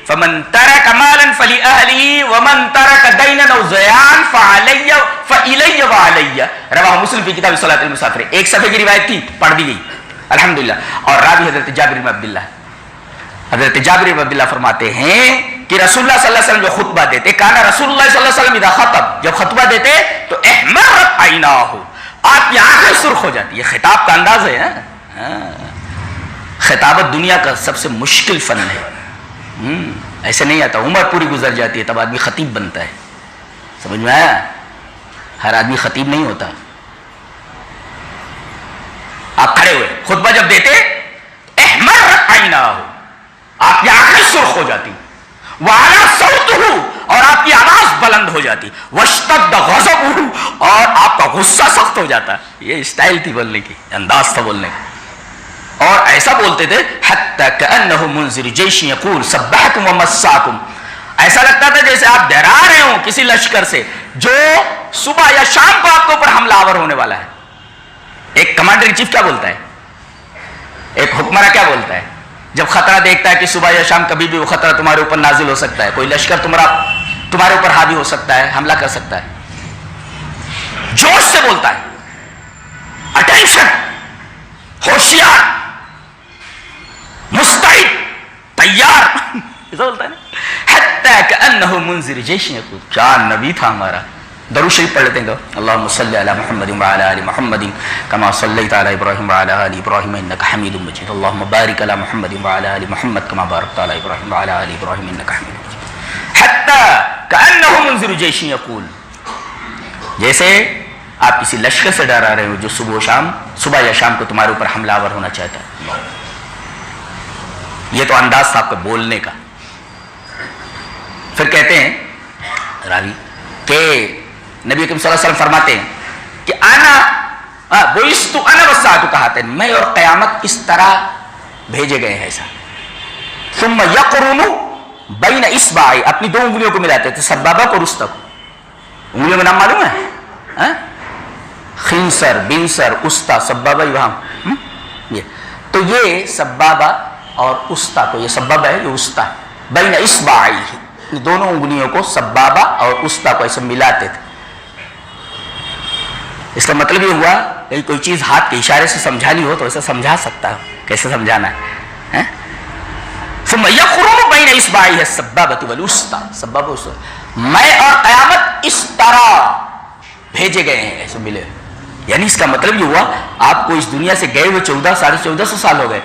فمن ترك مالا فلأهله ومن ترك دينا أو زيان فإلي وعلي رواه مسلم في کتاب صلاۃ المسافر. ایک صفحے کی روایت تھی پڑھ دی گئی الحمدللہ. اور راوی حضرت جابر بن عبداللہ فرماتے ہیں کہ رسول اللہ صلی اللہ علیہ وسلم جو خطبہ دیتے کانا رسول اللہ صلی اللہ علیہ وسلم اذا خطب جب خطبہ دیتے تو احمرت عیناہ آپ کی آنکھیں سرخ ہو جاتی. یہ خطاب کا انداز ہے. خطابت دنیا کا سب سے مشکل فن ہے. ایسے نہیں آتا, عمر پوری گزر جاتی ہے تب آدمی خطیب بنتا ہے. سمجھ میں آیا؟ ہر آدمی خطیب نہیں ہوتا. آپ کھڑے ہوئے خطبہ جب دیتے احمرت عیناہ آپ کی آنکھیں سرخ ہو جاتی, وعلا صوتہ اور آپ کی آواز بلند ہو جاتی, واشتد غضبہ اور آپ کا غصہ سخت ہو جاتا. یہ اسٹائل تھی بولنے کی, انداز تھا بولنے کا. اور ایسا بولتے تھے حتی کأنہ منذر جیش یقول سبحکم ومساکم, ایسا لگتا تھا جیسے آپ ڈرا رہے ہوں کسی لشکر سے جو صبح یا شام کو آپ کے اوپر حملہ آور ہونے والا ہے. ایک کمانڈر ان چیف کیا بولتا ہے, ایک حکمراں کیا بولتا ہے جب خطرہ دیکھتا ہے کہ صبح یا شام کبھی بھی وہ خطرہ تمہارے اوپر نازل ہو سکتا ہے, کوئی لشکر تمہارے اوپر حاوی ہو سکتا ہے, حملہ کر سکتا ہے, جوش سے بولتا ہے, اٹینشن, ہوشیار, مستعد, تیار, ایسا بولتا ہے نا. حتی کأنہ منذر جیش یقول, کیا نبی تھا ہمارا. درود شریف پڑھ لیتے ہیں. اللہم صلی علی محمد وعلی آل محمد کما صلیت علی ابراہیم وعلی آل ابراہیم انک حمید مجید. اللہم بارک علی محمد وعلی آل محمد کما بارکت علی ابراہیم وعلی آل ابراہیم انک حمید مجید. حتی کأنہ منذر جیش یقول, جیسے آپ کسی لشکر سے ڈرا رہے ہو جو صبح یا شام کو تمہارے اوپر حملہ آور ہونا چاہتا ہے. یہ تو انداز تھا آپ کا بولنے کا. پھر کہتے ہیں راوی کہ نبی اکرم صلی اللہ علیہ وسلم فرماتے ہیں کہ بعثت انا والساعة کہاتین, میں اور قیامت اس طرح بھیجے گئے ہیں ایسا. ثم یقرن بین اصبعی, اپنی دو انگلیوں کو ملاتے تھے, سبابہ اور وسطی کو. انگلیوں کا نام معلوم ہے, خنصر, بنصر, وسطی, سبابہ ابہام. تو یہ سبابہ اور وسطی کو, یہ سبابہ ہے, یہ وسطی, بین اصبعی, دونوں انگلیوں کو سبابہ اور وسطی کو ایسے ملاتے تھے. اس کا مطلب یہ ہوا کہ کوئی چیز ہاتھ کے اشارے سے سمجھانی ہو تو ایسا سمجھا سکتا ہے. کیسے سمجھانا ہے؟ ثم یقرن بین اصبعیہ السبابۃ والوسطی, سبابہ وسطی, میں اور قیامت اس طرح بھیجے گئے ہیں, ایسے ملے. یعنی اس کا مطلب یہ ہوا آپ کو اس دنیا سے گئے ہوئے 1400 سال ہو گئے,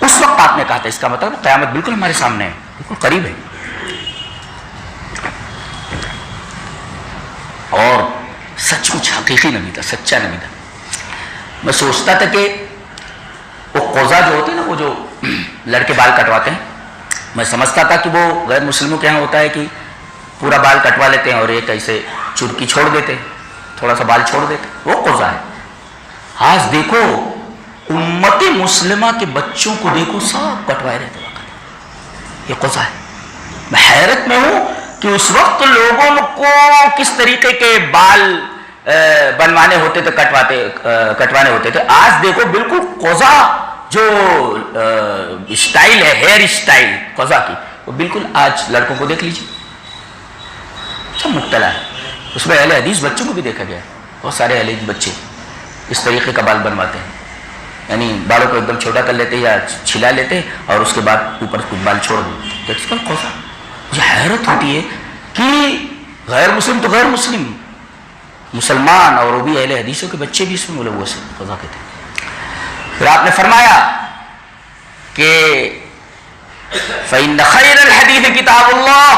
اس وقت آپ نے کہا تھا. اس کا مطلب قیامت بالکل ہمارے سامنے ہے, بالکل قریب ہے. اور سچ مچ حقیقی نبی تھا, سچا نبی تھا. میں سوچتا تھا کہ وہ قضا جو ہوتے ہیں نا, وہ جو لڑکے بال کٹواتے ہیں, میں سمجھتا تھا کہ وہ غیر مسلموں کے یہاں ہوتا ہے کہ پورا بال کٹوا لیتے ہیں اور ایک ایسے چرکی چھوڑ دیتے, تھوڑا سا بال چھوڑ دیتے, وہ قضا ہے. آج دیکھو امت مسلمہ کے بچوں کو دیکھو, سب کٹوائے رہتے وقت. یہ قضا ہے. میں حیرت میں ہوں کہ اس وقت لوگوں کو کس طریقے کے بال بنوانے ہوتے تھے, کٹوانے ہوتے تھے. آج دیکھو بالکل قضا جو اسٹائل ہے, ہیئر اسٹائل قضا کی, وہ بالکل آج لڑکوں کو دیکھ لیجیے, سب مبتلا ہے. اس میں اہل حدیث بچوں کو بھی دیکھا گیا, بہت سارے اہل حدیث بچے اس طریقے کا بال بنواتے ہیں. یعنی بالوں کو ایک دم چھوٹا کر لیتے یا چھلا لیتے اور اس کے بعد اوپر کچھ بال چھوڑ دیتے. اس کا قضا. مجھے حیرت ہوتی ہے کہ غیر مسلم تو غیر مسلم, مسلمان اور وہ بھی اہل حدیثوں کے بچے بھی اس میں ملوث ہیں, قضا کہتے ہیں. پھر آپ نے فرمایا کہ فَإِنَّ خَيْرَ الْحَدِيثِ كِتَابُ اللَّهِ,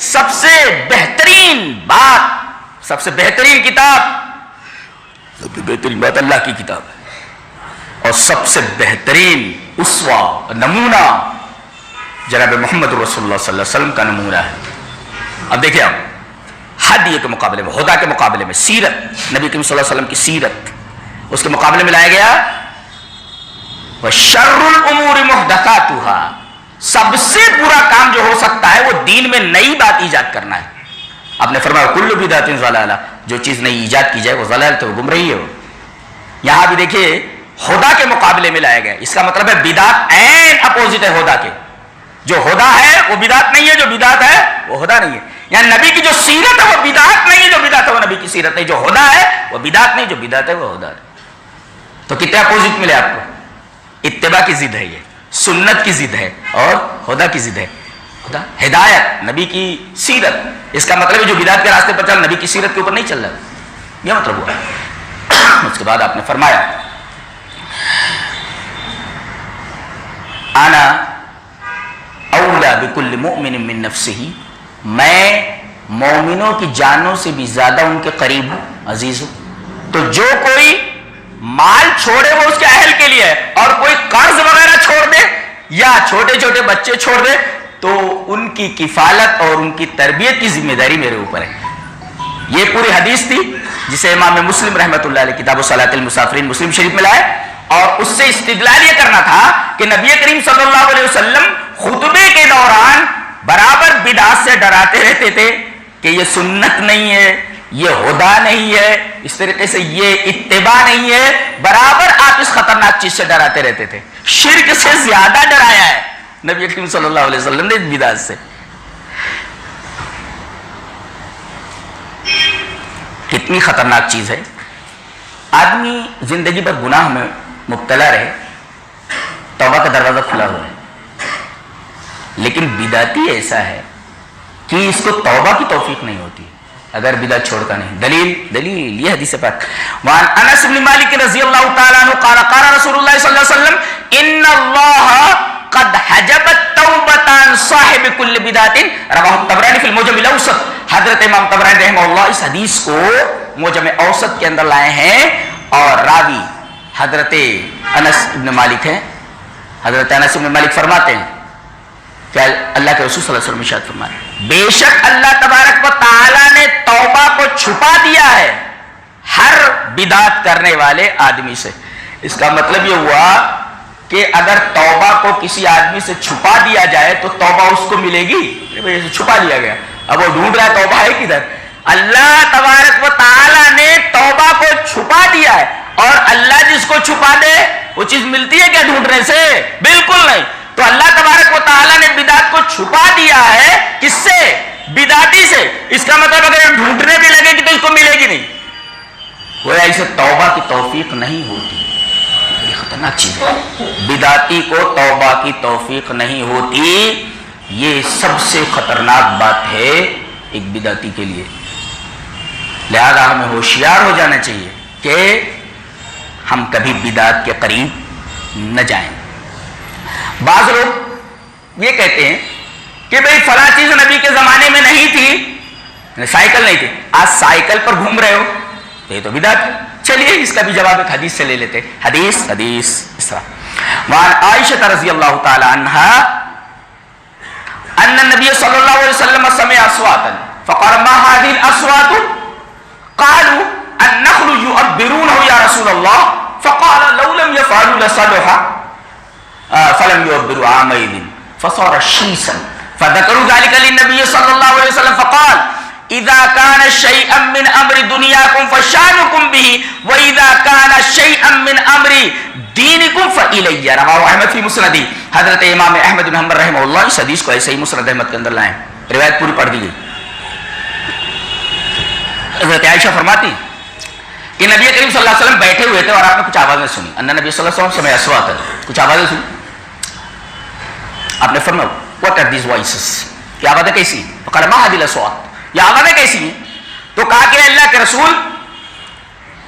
سب سے بہترین بات, سب سے بہترین کتاب, سب سے بہترین بات اللہ کی کتاب ہے. اور سب سے بہترین اسوا نمونہ جناب محمد رسول اللہ صلی اللہ علیہ وسلم کا نمونہ ہے. اب دیکھیں آپ ہدی کے مقابلے میں، ہدا کے مقابلے میں، سیرت نبی کریم صلی اللہ علیہ وسلم کی سیرت اس کے مقابلے میں لایا گیا وَشَرُّ الْأُمُورِ مُحْدَثَاتُهَا، سب سے برا کام جو ہو سکتا ہے وہ دین میں نئی بات ایجاد کرنا ہے. آپ نے فرمایا کل بدعۃ ضلالہ، جو چیز نئی ایجاد کی جائے وہ ضلالت ہے، وہ گمراہی ہے. وہ یہاں بھی دیکھیے ہدا کے مقابلے میں لایا گیا. اس کا مطلب ہے بدعت عین اپوزٹ ہے ہدا کے. جو ہدا ہے وہ بدعت نہیں ہے، جو بدعت ہے وہ ہدا نہیں ہے. یعنی نبی کی جو سیرت ہے وہ بدعت نہیں ہے، جو بدعت ہے وہ نبی کی سیرت نہیں. جو ہدا ہے وہ بدعت نہیں، جو بدعت ہے وہ ہدا ہے. تو کتنے اپوزٹ ملے آپ کو؟ اتباع کی ضد ہے، یہ سنت کی ضد ہے اور ہدا کی ضد ہے. خدا ہدایت نبی کی سیرت، اس کا مطلب ہے جو بدعت کے راستے پر چل نبی کی سیرت کے اوپر نہیں چل رہا، یہ مطلب ہوا. اس کے بعد آپ نے فرمایا انا اولا بکل مؤمن من نفسہ، میں مومنوں کی جانوں سے بھی زیادہ ان کے قریب ہوں، عزیز ہوں. تو جو کوئی مال چھوڑے وہ اس کے اہل کے لیے ہے، اور کوئی قرض وغیرہ چھوڑ دے یا چھوٹے چھوٹے بچے چھوڑ دے تو ان کی کفالت اور ان کی تربیت کی ذمہ داری میرے اوپر ہے. یہ پوری حدیث تھی جسے امام مسلم رحمۃ اللہ علیہ کتاب صلاۃ المسافرین مسلم شریف میں لائے، اور اس سے استدلال یہ کرنا تھا کہ نبی کریم صلی اللہ علیہ وسلم خطبے کے دوران برابر بدعت سے ڈراتے رہتے تھے کہ یہ سنت نہیں ہے، یہ ہدا نہیں ہے، اس طریقے سے یہ اتباع نہیں ہے. برابر آپ اس خطرناک چیز سے ڈراتے رہتے تھے. شرک سے زیادہ ڈرایا ہے نبی کریم صلی اللہ علیہ وسلم نے بدعت سے. کتنی خطرناک چیز ہے. آدمی زندگی بھر گناہ میں مبتلا رہے، توبہ کا دروازہ کھلا ہوا ہے، لیکن بدعتی ایسا ہے کہ اس کو توبہ کی توفیق نہیں ہوتی اگر بدعت چھوڑتا نہیں. دلیل یہ حدیث پاک. وعن انس بن مالک رضی اللہ تعالی عنہ قال قال رسول اللہ صلی اللہ علیہ وسلم ان اللہ قد حجب التوبۃ عن صاحب كل بدعۃ رواه الطبرانی فی المعجم الاوسط. حضرت امام طبرانی رحمہ اللہ اس حدیث کو معجم اوسط کے اندر لائے ہیں، اور راوی حضرت انس بن مالک ہیں. حضرت انس بن مالک فرماتے ہیں کہ اللہ کے رسول صلی اللہ علیہ وسلم ارشاد فرمایا بے شک اللہ تبارک و تعالی نے توبہ کو چھپا دیا ہے ہر بدعت کرنے والے آدمی سے. اس کا مطلب یہ ہوا کہ اگر توبہ کو کسی آدمی سے چھپا دیا جائے تو توبہ اس کو ملے گی، چھپا لیا گیا، اب وہ ڈھونڈ رہا ہے توبہ ہے کدھر. اللہ تبارک و تعالی نے توبہ کو چھپا دیا ہے، اور اللہ جس کو چھپا دے وہ چیز ملتی ہے کیا ڈھونڈنے سے؟ بالکل نہیں. تو اللہ تبارک و تعالی نے بدعت کو چھپا دیا ہے، کس سے؟ بدعتی سے. اس کا مطلب اگر ڈھونڈنے بھی لگے گی تو اس کو ملے گی نہیں. وہ ایسے توبہ کی توفیق نہیں ہوتی. یہ خطرناک چیز ہے. بدعتی کو توبہ کی توفیق نہیں ہوتی. یہ سب سے خطرناک بات ہے ایک بدعتی کے لیے. لہذا ہمیں ہوشیار ہو جانا چاہیے کہ ہم کبھی بدعت کے قریب نہ جائیں. بعض لوگ یہ کہتے ہیں کہ بھئی فلاں چیز نبی کے زمانے میں نہیں تھی، سائیکل نہیں تھی، آج سائیکل پر گھوم رہے ہو تو یہ تو بدعت ہے. چلیے اس کا بھی جواب ایک حدیث سے لے لیتے. حدیث اس طرح وعن عائشہ رضی اللہ تعالی عنہا ان النبی صلی اللہ علیہ وسلم سمع اصواتا فقال ما هذه الاصوات قالوا النخل يؤبرونه يا رسول الله فقال لو لم يفعلوا لصلح فلم يؤبروا عامئذ فصار شيسا فذكروا ذلك للنبي صلى الله عليه وسلم فقال اذا كان شيئا من امر دنياكم فشانكم به واذا كان شيئا من امر دینکم فإلی. رواه احمد فی مسندی. حضرت امام احمد بن حنبل رحمہ اللہ اس حدیث کو ایسے ہی مسند احمد کے اندر لائیں. روایت پوری پڑھ دی گئی. حضرت عائشہ فرماتی کہ نبی کریم صلی اللہ علیہ وسلم بیٹھے ہوئے تھے اور آپ نے کچھ آوازیں سنی. ان نبی صلی اللہ علیہ وسلم سمع اصواتا، کچھ آوازیں سنی. آپ نے فرمایا what are these voices؟ یہ آوازیں کیسی ہیں؟ فقال ما هذه الاصوات، یہ آوازیں کیسی ہیں؟ تو کہا کہ اللہ کے رسول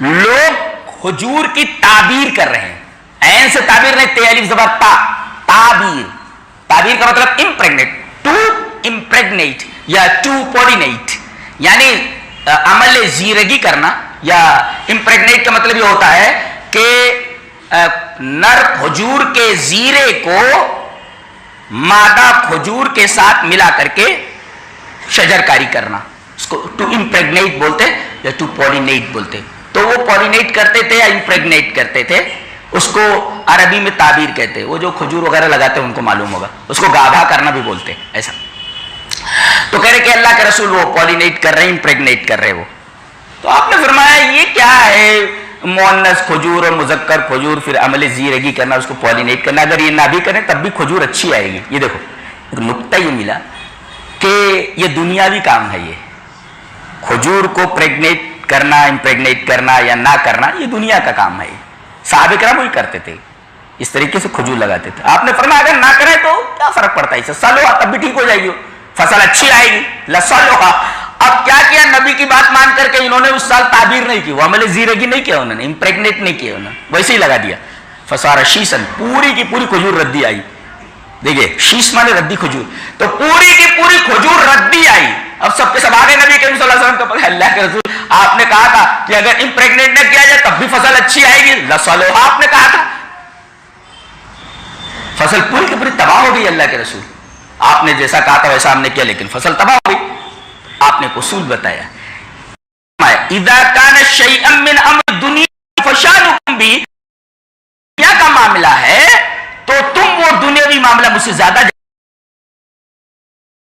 لوگ حجور کی تعبیر کر رہے ہیں. عین سے تعبیر نہیں، تے الف زبر تا، تعبیر. تعبیر کا مطلب امپریگنیٹ، ٹو امپریگنیٹ یا ٹو پولینیٹ، یعنی عمل زیرگی کرنا. یا امپریگنیٹ کا مطلب یہ ہوتا ہے کہ نر کھجور کے زیرے کو مادہ کھجور کے ساتھ ملا کر کے شجر کاری کرنا، اس کو ٹو امپریگنیٹ بولتے یا ٹو پولینیٹ بولتے. تو وہ پولینیٹ کرتے تھے یا امپریگنیٹ کرتے تھے، اس کو عربی میں تعبیر کہتے. وہ جو کھجور وغیرہ لگاتے ہیں ان کو معلوم ہوگا، اس کو گابھا کرنا بھی بولتے ایسا. تو کہہ رہے کہ اللہ کے رسول وہ پولینیٹ کر رہے ہیں، امپریگنیٹ کر رہے وہ. تو آپ نے فرمایا یہ کیا ہے، مؤنث کھجور اور مذکر کھجور، پھر عمل زیرگی کرنا، اس کو پولینیٹ کرنا. اگر یہ نہ بھی کریں تب بھی کھجور اچھی آئے گی. یہ دیکھو ایک نقطہ یہ ملا کہ یہ دنیاوی کام ہے. یہ کھجور کو پریگنیٹ کرنا، امپریگنیٹ کرنا یا نہ کرنا یہ دنیا کا کام ہے. صحابہ کرام وہی کرتے تھے، اس طریقے سے کھجور لگاتے تھے. آپ نے فرمایا اگر نہ کریں تو کیا فرق پڑتا ہے، اسے سالو تب بھی ٹھیک ہو جائے گی، فصل اچھی آئے گی. لسلوہا. اب کیا کیا، نبی کی بات مان کر کے انہوں نے اس سال تعبیر نہیں کی، وہ عمل زیرگی نہیں کیا، انہوں نے امپریگنیٹ نہیں کیا، انہوں نے ویسے ہی لگا دیا. فصار شیسن، پوری کی پوری کھجور ردی آئی. دیکھیے شیش مانے ردی کھجور، تو پوری کی پوری کھجور ردی آئی. اب سب کے سب آگے نبی کریم صلی اللہ علیہ وسلم کو پکڑا، اللہ کے رسول آپ نے کہا تھا کہ اگر امپریگنیٹ نہ کیا جائے تب بھی فصل اچھی آئے گی. لسلوہا آپ نے کہا تھا. فصل پوری کی پوری تباہ ہو گئی. اللہ کے رسول آپ نے جیسا کہا تھا ویسا ہم نے کیا، لیکن فصل تباہ ہو گئی. آپ نے اصول بتایا، اذا کان شیئا من امر دنیا فشانکم بھی، دنیا کا معاملہ ہے تو تم وہ دنیاوی معاملہ مجھ سے زیادہ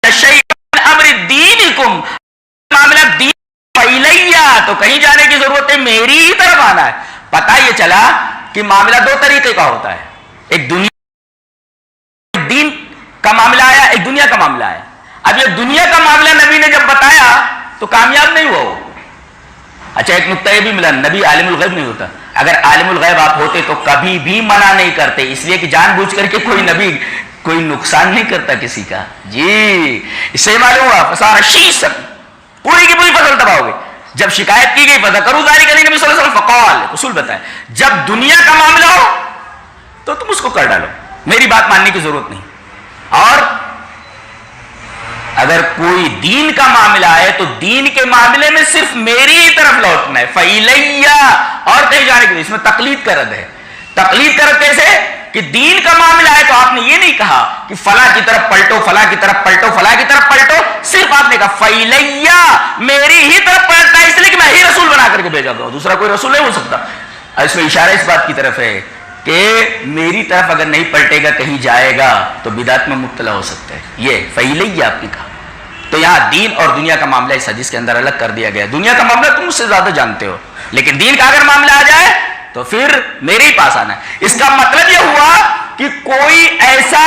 شیئا من امر دینکم، معاملہ دین فیلیا، تو کہیں جانے کی ضرورت ہے، میری ہی طرف آنا ہے. پتہ یہ چلا کہ معاملہ دو طریقے کا ہوتا ہے، ایک دنیا دین کا معاملہ آیا، ایک دنیا کا معاملہ آیا. اب یہ دنیا کا معاملہ نبی نے جب بتایا تو کامیاب نہیں ہوا وہ. اچھا ایک نقطہ یہ بھی ملا، نبی عالم الغیب نہیں ہوتا. اگر عالم الغیب آپ ہوتے تو کبھی بھی منع نہیں کرتے، اس لیے کہ جان بوجھ کر کے کوئی نبی کوئی نقصان نہیں کرتا کسی کا. جی اس سے معلوم ہوا فصار شیسن، پوری کی پوری فصل تباہ ہو گئی. جب شکایت کی گئی فذکروا ذلک للنبی صلی اللہ علیہ وسلم فقال، اصول بتائے جب دنیا کا معاملہ ہو تو تم اس کو کر ڈالو، میری بات ماننے کی ضرورت نہیں. اور اگر کوئی دین کا معاملہ ہے تو دین کے معاملے میں صرف میری ہی طرف لوٹنا ہے، فیلیا، اور کہیں جانے کی. اس میں تقلید کا رد ہے. تقلید کا رد کیسے کہ دین کا معاملہ ہے تو آپ نے یہ نہیں کہا کہ فلاں کی طرف پلٹو، فلاں کی طرف پلٹو، فلاں کی طرف پلٹو، صرف آپ نے کہا فیلیا، میری ہی طرف پلٹنا ہے، اس لیے کہ میں ہی رسول بنا کر کے بھیجا ہوں، دوسرا کوئی رسول نہیں ہو سکتا. اس میں اشارہ اس بات کی طرف ہے کہ میری طرف اگر نہیں پلٹے گا کہیں جائے گا تو بدعت میں مبتلا ہو سکتا ہے. یہ فیلیا آپ نے کہا. تو یہاں دین اور دنیا کا معاملہ اس حدیث کے اندر الگ کر دیا گیا. دنیا کا معاملہ تم مجھ سے زیادہ جانتے ہو، لیکن دین کا اگر معاملہ آ جائے تو پھر میرے ہی پاس آنا ہے. اس کا مطلب یہ ہوا کہ کوئی ایسا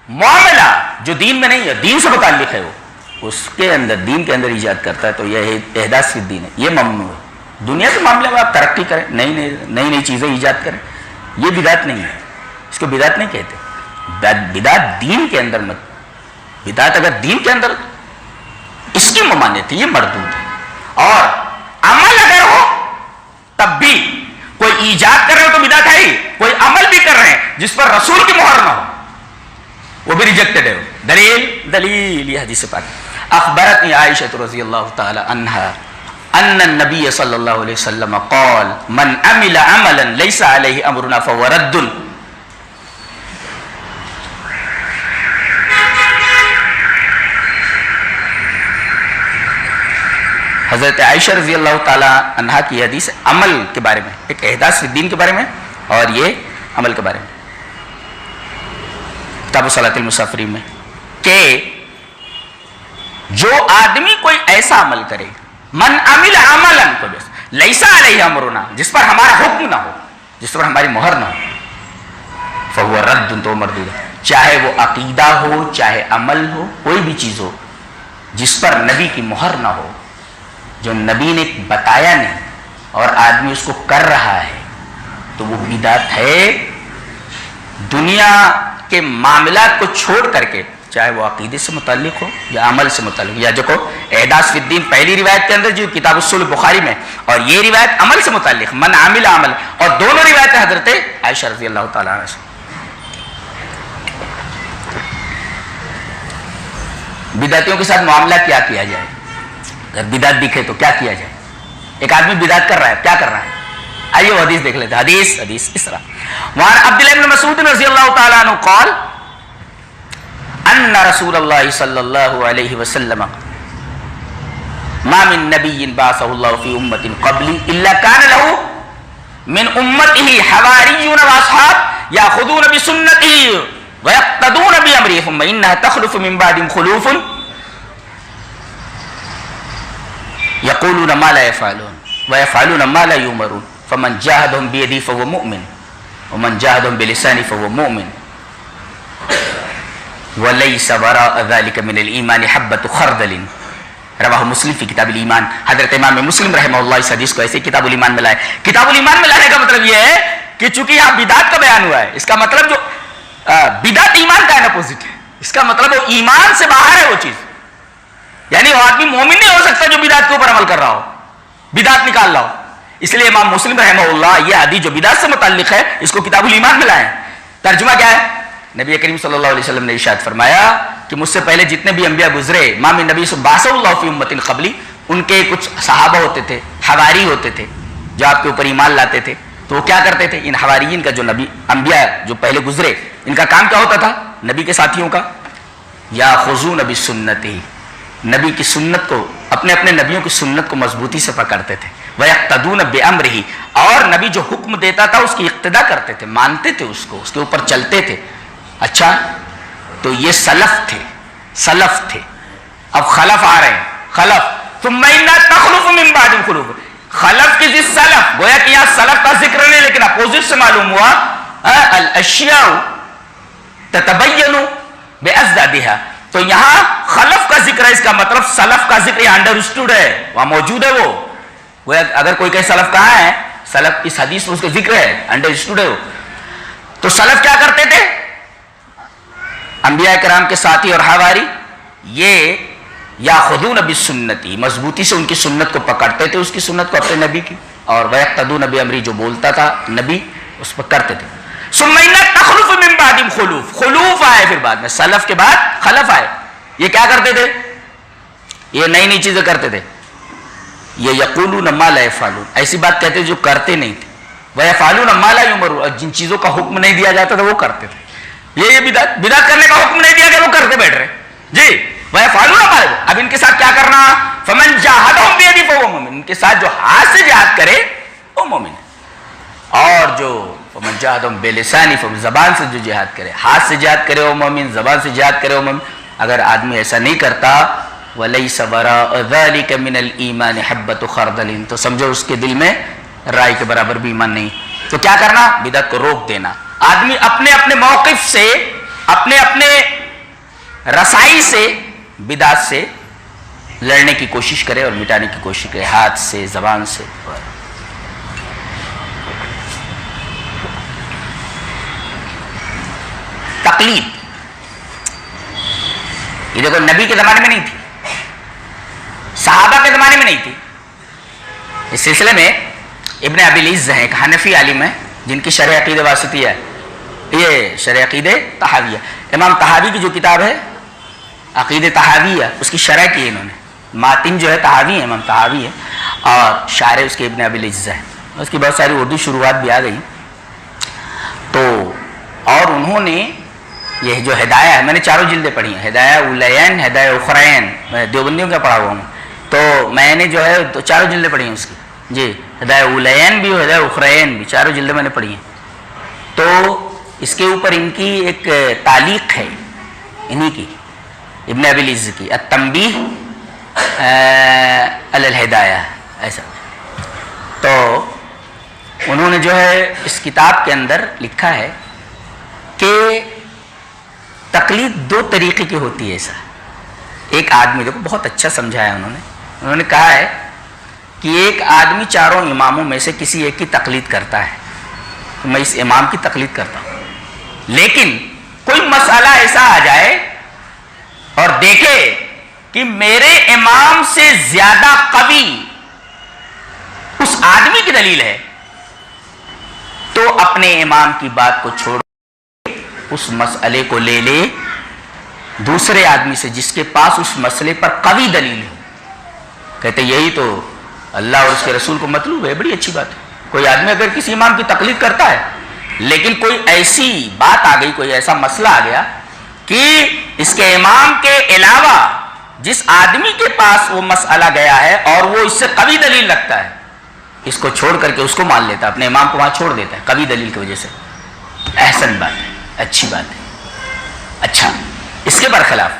معاملہ جو دین میں نہیں ہے، دین سے متعلق ہے، وہ اس کے اندر دین کے اندر ایجاد کرتا ہے تو یہ احداث فی الدین ہے، یہ ممنوع ہے. دنیا کے معاملے میں آپ ترقی کریں، نئی چیزیں ایجاد کریں، یہ بدعت نہیں ہے. اس کو بدعت نہیں کہتے. بدعت دین کے اندر مت، بدعت اگر دین کے اندر اس کی ممانعت ہے، یہ مردود ہے. اور عمل اگر ہو تب بھی کوئی ایجاد کر رہے ہو تو بدعت ہے ہی، کوئی عمل بھی کر رہے ہیں جس پر رسول کی مہر نہ ہو وہ بھی ریجیکٹڈ ہے. دلیل یہ حدیث پاک. اخبرتنی عائشہ رضی اللہ تعالی عنہا ان النبی صلی اللہ علیہ وسلم قال من عمل عملا لیس علیہ امرنا فهو رد. حضرت عائشہ رضی اللہ تعالی عنہا کی حدیث عمل کے بارے میں، ایک احداث فی الدین کے بارے میں اور یہ عمل کے بارے میں، کتاب صلاۃ المسافرین میں، کہ جو آدمی کوئی ایسا عمل کرے، من عمل عملا لیس علیہ امرنا، جس پر ہمارا حکم نہ ہو، جس پر ہماری مہر نہ ہو، فہو رد، تو مردود ہے. چاہے وہ عقیدہ ہو، چاہے عمل ہو، کوئی بھی چیز ہو جس پر نبی کی مہر نہ ہو، جو نبی نے بتایا نہیں اور آدمی اس کو کر رہا ہے تو وہ بدعت ہے. دنیا کے معاملات کو چھوڑ کر کے، چاہے وہ عقیدے سے متعلق ہو یا عمل سے متعلق، یا جو کو احداث فی الدین پہلی روایت کے اندر جو کتاب اصول بخاری میں، اور یہ روایت عمل سے متعلق، من عمل عمل، اور دونوں روایتیں حضرت عائشہ رضی اللہ تعالی عنہ سے. بدعتیوں کے ساتھ معاملہ کیا کیا جائے؟ اگر بدعت دکھے تو کیا کیا جائے؟ ایک آدمی بدعت کر رہا ہے، کیا کر رہا ہے؟ آئیے وہ حدیث دیکھ لیتے ہیں. حدیث اس طرح وعن عبداللہ بن مسعود رضی اللہ تعالیٰ عنہ قال ان رسول اللہ صلی اللہ علیہ وسلم ما من نبی بعثه اللہ فی امت قبلی الا کان له من امته حواریون واصحاب یاخذون بسنته ویقتدون بامرہ ثم انها تخلف من بعدهم خلوف یقولون ما لا يفعلون ويفعلون ما لا يؤمرون فمن جاهدهم بيده فهو مؤمن ومن جاهدهم بلسانه فهو مؤمن وليس وراء ذلك من الایمان حبۃ خردل رواہ مسلم فی کتاب الایمان. حضرت امام مسلم رحمہ اللہ اس حدیث کو ایسے کتاب الایمان میں لائے. کتاب الایمان میں لانے کا مطلب یہ ہے کہ چونکہ یہاں بدعت کا بیان ہوا ہے, اس کا مطلب جو بدعت ایمان کا اپوزٹ ہے, اس کا مطلب وہ ایمان سے باہر ہے وہ چیز, یعنی وہ آدمی مومن نہیں ہو سکتا جو بدعت کے اوپر عمل کر رہا ہو, بدعت نکال رہا ہو. اس لیے امام مسلم رحمہ اللہ یہ حدیث جو بدعت سے متعلق ہے اس کو کتاب الایمان میں لائے. ترجمہ کیا ہے؟ نبی کریم صلی اللہ علیہ وسلم نے ارشاد فرمایا کہ مجھ سے پہلے جتنے بھی انبیاء گزرے, ما من نبی بعثہ اللہ فی امۃ قبلی, ان کے کچھ صحابہ ہوتے تھے, حواری ہوتے تھے جو آپ کے اوپر ایمان لاتے تھے. تو وہ کیا کرتے تھے؟ ان حواریین کا جو نبی انبیاء جو پہلے گزرے ان کا کام کیا ہوتا تھا نبی کے ساتھیوں کا؟ یاخذون بسنتہ, نبی کی سنت کو, اپنے اپنے نبیوں کی سنت کو مضبوطی سے پکڑتے تھے. وَيَقْتَدُونَ بِأَمْرِهِ, اور نبی جو حکم دیتا تھا اس کی اقتدا کرتے تھے, مانتے تھے اس کو, اس کے اوپر چلتے تھے. اچھا, تو یہ سلف تھے. اب خلف آ رہے ہیں, خلف ثُمَّ إِنَّا تَخْلُفُ مِن بَعْدِهِمْ خُلُوفٌ, خلف کی جس سلف, گویا کہ یہاں سلف کا ذکر نہیں لیکن اپوزٹ سے معلوم ہوا الاشیاء تتبین بأضدادها, تو یہاں خلف کا ذکر ہے, اس کا مطلب سلف کا ذکر یہاں انڈرسٹوڈ ہے, وہاں موجود ہے. وہ اگر کوئی کہے سلف کہاں ہے, سلف اس حدیث میں اس کا ذکر ہے, انڈرسٹوڈ ہے وہ. تو سلف کیا کرتے تھے؟ انبیاء کرام کے ساتھی اور حواری یہ یاخذون بسنتی, مضبوطی سے ان کی سنت کو پکڑتے تھے, اس کی سنت کو اپنے نبی کی, اور ویقتدون بامرہ, جو بولتا تھا نبی اس پر کرتے تھے. ثم ان تخلف من بعدهم خلوف, خلوف آئے پھر بعد میں, سلف کے بعد خلف آئے. یہ کیا کرتے تھے؟ یہ نئی چیزیں کرتے تھے. یہ یقولون ما لا یفعلون, ایسی بات کہتے تھے جو کرتے نہیں تھے. ویفعلون ما لا یؤمرون, اور جن چیزوں کا حکم نہیں دیا جاتا تھا وہ کرتے تھے. یہ بدعت کرنے کا حکم نہیں دیا گیا, وہ کرتے بیٹھ رہے جی. ویفعلون ما لا, اب ان کے ساتھ کیا کرنا؟ فمن جاہدهم بیدہ فہو مومن, ان کے ساتھ جو ہاتھ سے جہاد کرے وہ مومن ہے. اور جو فمن جاہدهم بلسانہ, زبان سے جو جہاد کرے, ہاتھ سے جہاد کرے وہ مومن, زبان سے جہاد کرے وہ مومن. اگر آدمی ایسا نہیں کرتا, وَلَيْسَ وَرَاءَ ذَلِكَ مِنَ الْإِيمَانِ حَبَّةُ خَرْدَلٍ, تو سمجھو اس کے دل میں رائے کے برابر بھی ایمان نہیں. تو کیا کرنا؟ بدعت کو روک دینا. آدمی اپنے اپنے موقف سے, اپنے اپنے رسائی سے بدعت سے لڑنے کی کوشش کرے اور مٹانے کی کوشش کرے, ہاتھ سے, زبان سے. تقلید, یہ دیکھو نبی کے زمانے میں نہیں تھی, صحابہ کے زمانے میں نہیں تھی. اس سلسلے میں ابن ابی العز ہیں, ایک حنفی عالم ہے جن کی شرح عقید واسطیہ ہے, یہ شرح عقید طحاویہ. امام طحاوی کی جو کتاب ہے عقید طحاویہ, اس کی شرح کی انہوں نے. ماتن جو ہے طحاوی ہے, امام طحاوی ہے, اور شارح اس کے ابن ابی العز ہے. اس کی بہت ساری اردو شروعات بھی آ گئی. تو اور انہوں نے یہ جو ہدایہ ہے, میں نے چاروں جلدیں پڑھی ہیں, ہدایہ اولین, ہدایہ اخرین, میں دیوبندیوں کا پڑھا ہوا ہوں, تو میں نے جو ہے تو چاروں جلدیں پڑھی ہیں اس کی جی. ہدایہ اولین بھی, ہدایہ اخرین بھی, چاروں جلدیں میں نے پڑھی ہیں. تو اس کے اوپر ان کی ایک تعلیق ہے, انہی کی, ابن ابی العز کی, التنبیہ علی الہدایہ, ایسا. تو انہوں نے جو ہے اس کتاب کے اندر لکھا ہے کہ تقلید دو طریقے کی ہوتی ہے. ایسا ایک آدمی, دیکھو بہت اچھا سمجھایا انہوں نے کہا ہے کہ ایک آدمی چاروں اماموں میں سے کسی ایک کی تقلید کرتا ہے, میں اس امام کی تقلید کرتا ہوں, لیکن کوئی مسئلہ ایسا آ جائے اور دیکھے کہ میرے امام سے زیادہ قوی اس آدمی کی دلیل ہے, تو اپنے امام کی بات کو چھوڑ اس مسئلے کو لے لے دوسرے آدمی سے جس کے پاس اس مسئلے پر قوی دلیل ہے. کہتے یہی تو اللہ اور اس کے رسول کو مطلوب ہے, بڑی اچھی بات ہے. کوئی آدمی اگر کسی امام کی تقلید کرتا ہے، لیکن کوئی ایسی بات آ گئی، کوئی ایسا مسئلہ آ گیا کہ اس کے امام کے علاوہ جس آدمی کے پاس وہ مسئلہ گیا ہے اور وہ اس سے قوی دلیل رکھتا ہے، اس کو چھوڑ کر کے اس کو مان لیتا ہے، اپنے امام کو وہاں چھوڑ دیتا ہے قوی دلیل کی وجہ سے، احسن بات ہے، اچھی بات ہے۔ اچھا، اس کے برخلاف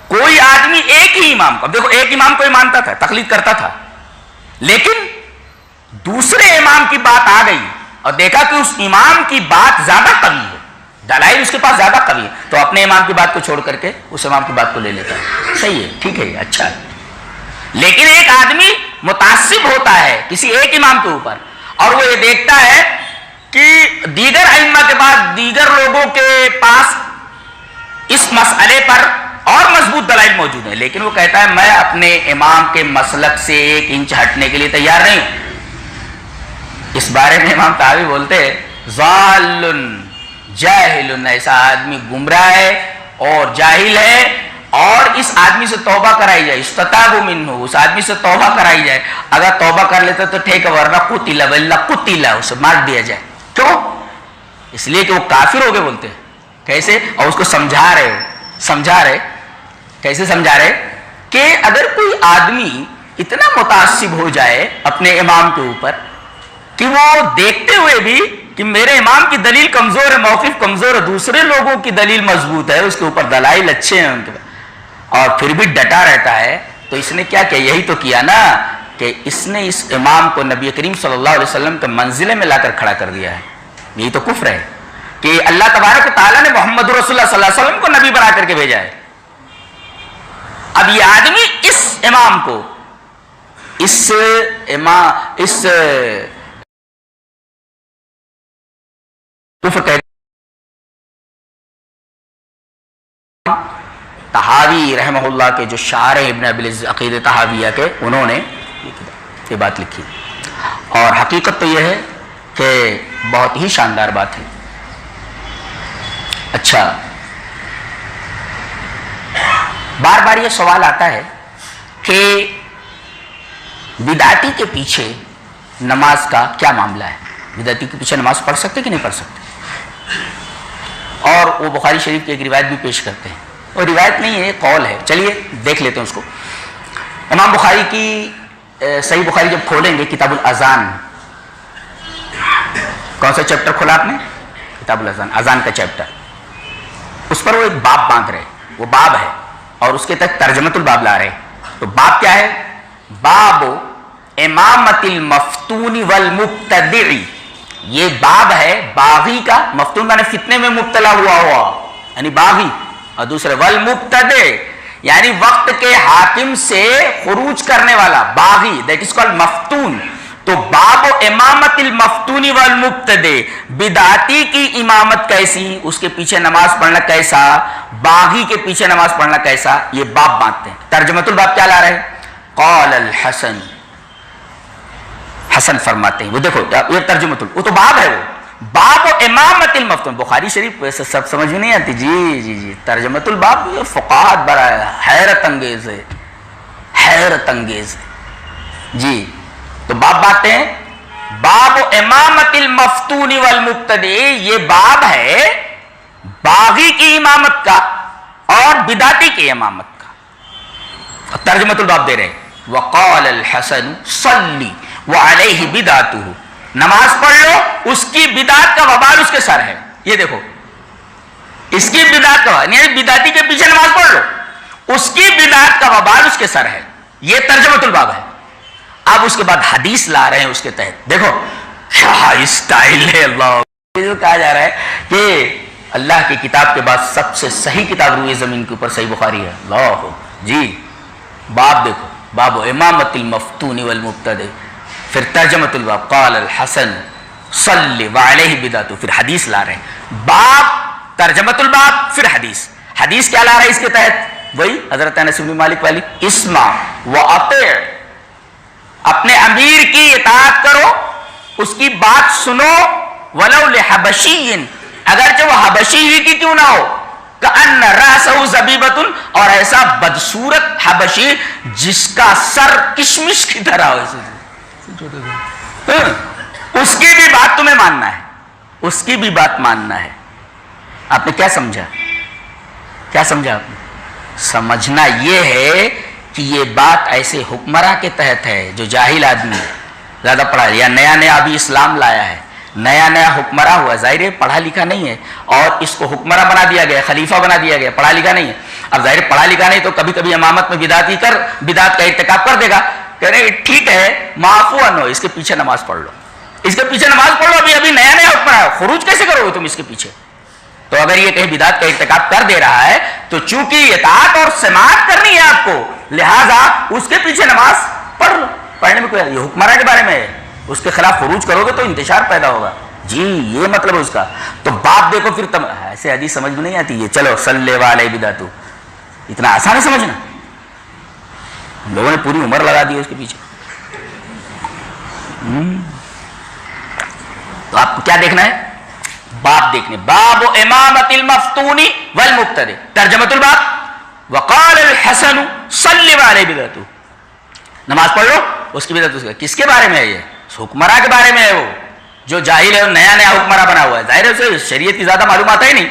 کوئی آدمی ایک ہی امام کو، دیکھو ایک امام کو ہی مانتا تھا، تقلید کرتا تھا، لیکن دوسرے امام کی بات آ گئی اور دیکھا کہ اس امام کی بات زیادہ قوی ہے، دلائل اس کے پاس زیادہ قوی ہے، تو اپنے امام کی بات کو چھوڑ کر کے اس امام کی بات کو لے لیتا ہے۔ صحیح ہے، ٹھیک ہے، اچھا ہے۔ لیکن ایک آدمی متعصب ہوتا ہے کسی ایک امام کے اوپر، اور وہ یہ دیکھتا ہے کہ دیگر ائمہ کے بعد دیگر لوگوں کے پاس اس مسئلے پر اور مضبوط دلائل موجود ہیں، لیکن وہ کہتا ہے میں اپنے امام کے مسلک سے 1 انچ ہٹنے کے لیے تیار نہیں ہوں۔ اس بارے میں امام طحاوی بولتے ہیں ضال جاہل، ایسا آدمی گمراہ ہے اور جاہل ہے، اور اس آدمی سے توبہ کرائی جائے، استتابوا منہ، اس آدمی سے توبہ کرائی جائے، اگر توبہ کر لیتا تو ٹھیک ہے، ورنہ قتل واللہ قتل، اسے مار دیا جائے۔ کیوں؟ اس لیے کہ وہ کافر ہو گئے بولتے ہیں۔ کیسے؟ اور اس کو سمجھا رہے کیسے سمجھا رہے کہ اگر کوئی آدمی اتنا متعصب ہو جائے اپنے امام کے اوپر کہ وہ دیکھتے ہوئے بھی کہ میرے امام کی دلیل کمزور ہے، موقف کمزور ہے، دوسرے لوگوں کی دلیل مضبوط ہے، اس کے اوپر دلائل اچھے ہیں ان کے، اور پھر بھی ڈٹا رہتا ہے، تو اس نے کیا کیا؟ یہی تو کیا نا کہ اس نے اس امام کو نبی کریم صلی اللہ علیہ وسلم کے منزلے میں لا کر کھڑا کر دیا ہے۔ یہی تو کفر ہے کہ اللہ تبارک و تعالیٰ نے محمد رسول اللہ صلی اللہ علیہ وسلم کو نبی بنا کر کے بھیجا ہے۔ اب یہ آدمی اس امام کو کفر کہتے طحاوی رحمہ اللہ کے جو شارح ابن ابی العز عقیدہ طحاویہ کے، انہوں نے یہ بات لکھی، اور حقیقت تو یہ ہے کہ بہت ہی شاندار بات ہے۔ اچھا، بار بار یہ سوال آتا ہے کہ بدعتی کے پیچھے نماز کا کیا معاملہ ہے؟ بدعتی کے پیچھے نماز پڑھ سکتے کہ نہیں پڑھ سکتے؟ اور وہ بخاری شریف کی ایک روایت بھی پیش کرتے ہیں، وہ روایت نہیں ہے، قول ہے، چلیے دیکھ لیتے ہیں اس کو۔ امام بخاری کی صحیح بخاری جب کھولیں گے، کتاب الاذان، کون سا چیپٹر کھولا آپ نے؟ کتاب الاذان، اذان کا چیپٹر، اس پر وہ ایک باب باندھ رہے، وہ باب ہے اور اس کے تحت ترجمۃ الباب لا رہے۔ تو باب کیا ہے؟ باب امامت المفتون والمبتدع، یہ باب ہے باغی کا، مفتون نے فتنے میں مبتلا ہوا یعنی باغی، اور دوسرے والمبتدع یعنی وقت کے حاکم سے خروج کرنے والا، باغی، دیٹ از کالڈ مفتون۔ تو باب امامت المفتون والمبتدع، بدعتی کی امامت کیسی، اس کے پیچھے نماز پڑھنا کیسا، باغی کے پیچھے نماز پڑھنا کیسا، یہ باب باندھتے ہیں۔ ترجمۃ الباب کیا لا رہے ہیں؟ قال الحسن، حسن فرماتے ہیں، وہ دیکھو یہ ترجمۃ وہ تو باب ہے، وہ باب امامت المفتون، بخاری شریف ویسے سب سمجھ میں نہیں آتی، جی ترجمۃ الباب فقاہت بڑا ہے، حیرت انگیز ہے، حیرت انگیز ہے جی۔ تو باب باتے ہیں، باب امامت المفتون والمبتدع، یہ باب ہے باغی کی امامت کا اور بدعتی کی امامت کا۔ ترجمۃ الباب دے رہے، وقال الحسن صلی وعلیہ بدعتہ، نماز پڑھ لو، اس کی بدعت کا وبال اس کے سر ہے۔ یہ دیکھو، اس کی بدعت کا، یعنی بدعتی کے پیچھے نماز پڑھ لو، اس کی بدعت کا وبال اس کے سر ہے۔ یہ ترجمۃ الباب ہے۔ اب اس کے بعد حدیث لا رہے ہیں اس کے تحت، دیکھو کیا اسٹائل ہے، اللہ کہا جا رہا ہے کہ اللہ کی کتاب کے بعد سب سے صحیح کتاب روئے زمین کے اوپر صحیح بخاری ہے، اللہ جی۔ باب دیکھو، باب امامت المفتون والمبتدع، پھر ترجمۃ الباب قال الحسن صلی وعلیہ بدعتہ، پھر حدیث لا رہے ہیں، باب ترجمۃ الباب پھر حدیث۔ حدیث کیا لا رہے ہیں اس کے تحت؟ وہی حضرت انس بن مالک والی، اسمع واطع، اپنے امیر کی اطاعت کرو، اس کی بات سنو، ولو لحبشی، اگرچہ وہ حبشی ہی کی کیوں نہ ہو، کأن رأسہ زبیبۃ، اور ایسا بدصورت حبشی جس کا سر کشمش کی طرح ہو، اس کی بھی بات تمہیں ماننا ہے، اس کی بھی بات ماننا ہے۔ آپ نے کیا سمجھا؟ کیا سمجھا آپ نے؟ سمجھنا یہ ہے کہ یہ بات ایسے حکمراں کے تحت ہے جو جاہل آدمی ہے، زیادہ پڑھا یا نیا نیا ابھی اسلام لایا ہے، نیا نیا حکمراں ہوا، ظاہر ہے پڑھا لکھا نہیں ہے، اور اس کو حکمراں بنا دیا گیا، خلیفہ بنا دیا گیا، پڑھا لکھا نہیں ہے۔ اب ظاہر پڑھا لکھا نہیں تو کبھی کبھی امامت میں بدعت کا ارتکاب کر دے گا، کہہ رہے ٹھیک ہے معافو ہو، اس کے پیچھے نماز پڑھ لو، اس کے پیچھے نماز پڑھ لو، ابھی نیا نیا حکمراں ہے، خروج کیسے کرو گے تم اس کے پیچھے؟ تو اگر یہ کہیں بدعت کا ارتکاب کر دے رہا ہے تو چونکہ اطاعت اور سماعت کرنی ہے آپ کو، لہذا اس کے پیچھے نماز پڑھ لو۔ پڑھنے میں کوئی، یہ حکمراں کے بارے میں ہے، اس کے خلاف خروج کرو گے تو انتشار پیدا ہوگا، جی یہ مطلب ہے اس کا۔ تو بات دیکھو پھر ایسے حدیث سمجھ میں نہیں آتی ہے، چلو صلی علیہ بدعتو، اتنا آسان ہے سمجھنا؟ ہم لوگوں نے پوری عمر لگا دی اس کے پیچھے۔ تو آپ کو کیا دیکھنا ہے؟ باب دیکھنے، باب امامت المفتون والمبتدع، ترجمۃ الباب، وقال الحسن صلی علیہ بدعتہ، نماز پڑھ لو اس کی بدعت، کس کے بارے میں ہے؟ یہ حکمراں کے بارے میں ہے، وہ جو جاہل ہے، نیا نیا حکمراں بنا ہوا ہے، ظاہر ہے اسے شریعت کی زیادہ معلومات ہے نہیں،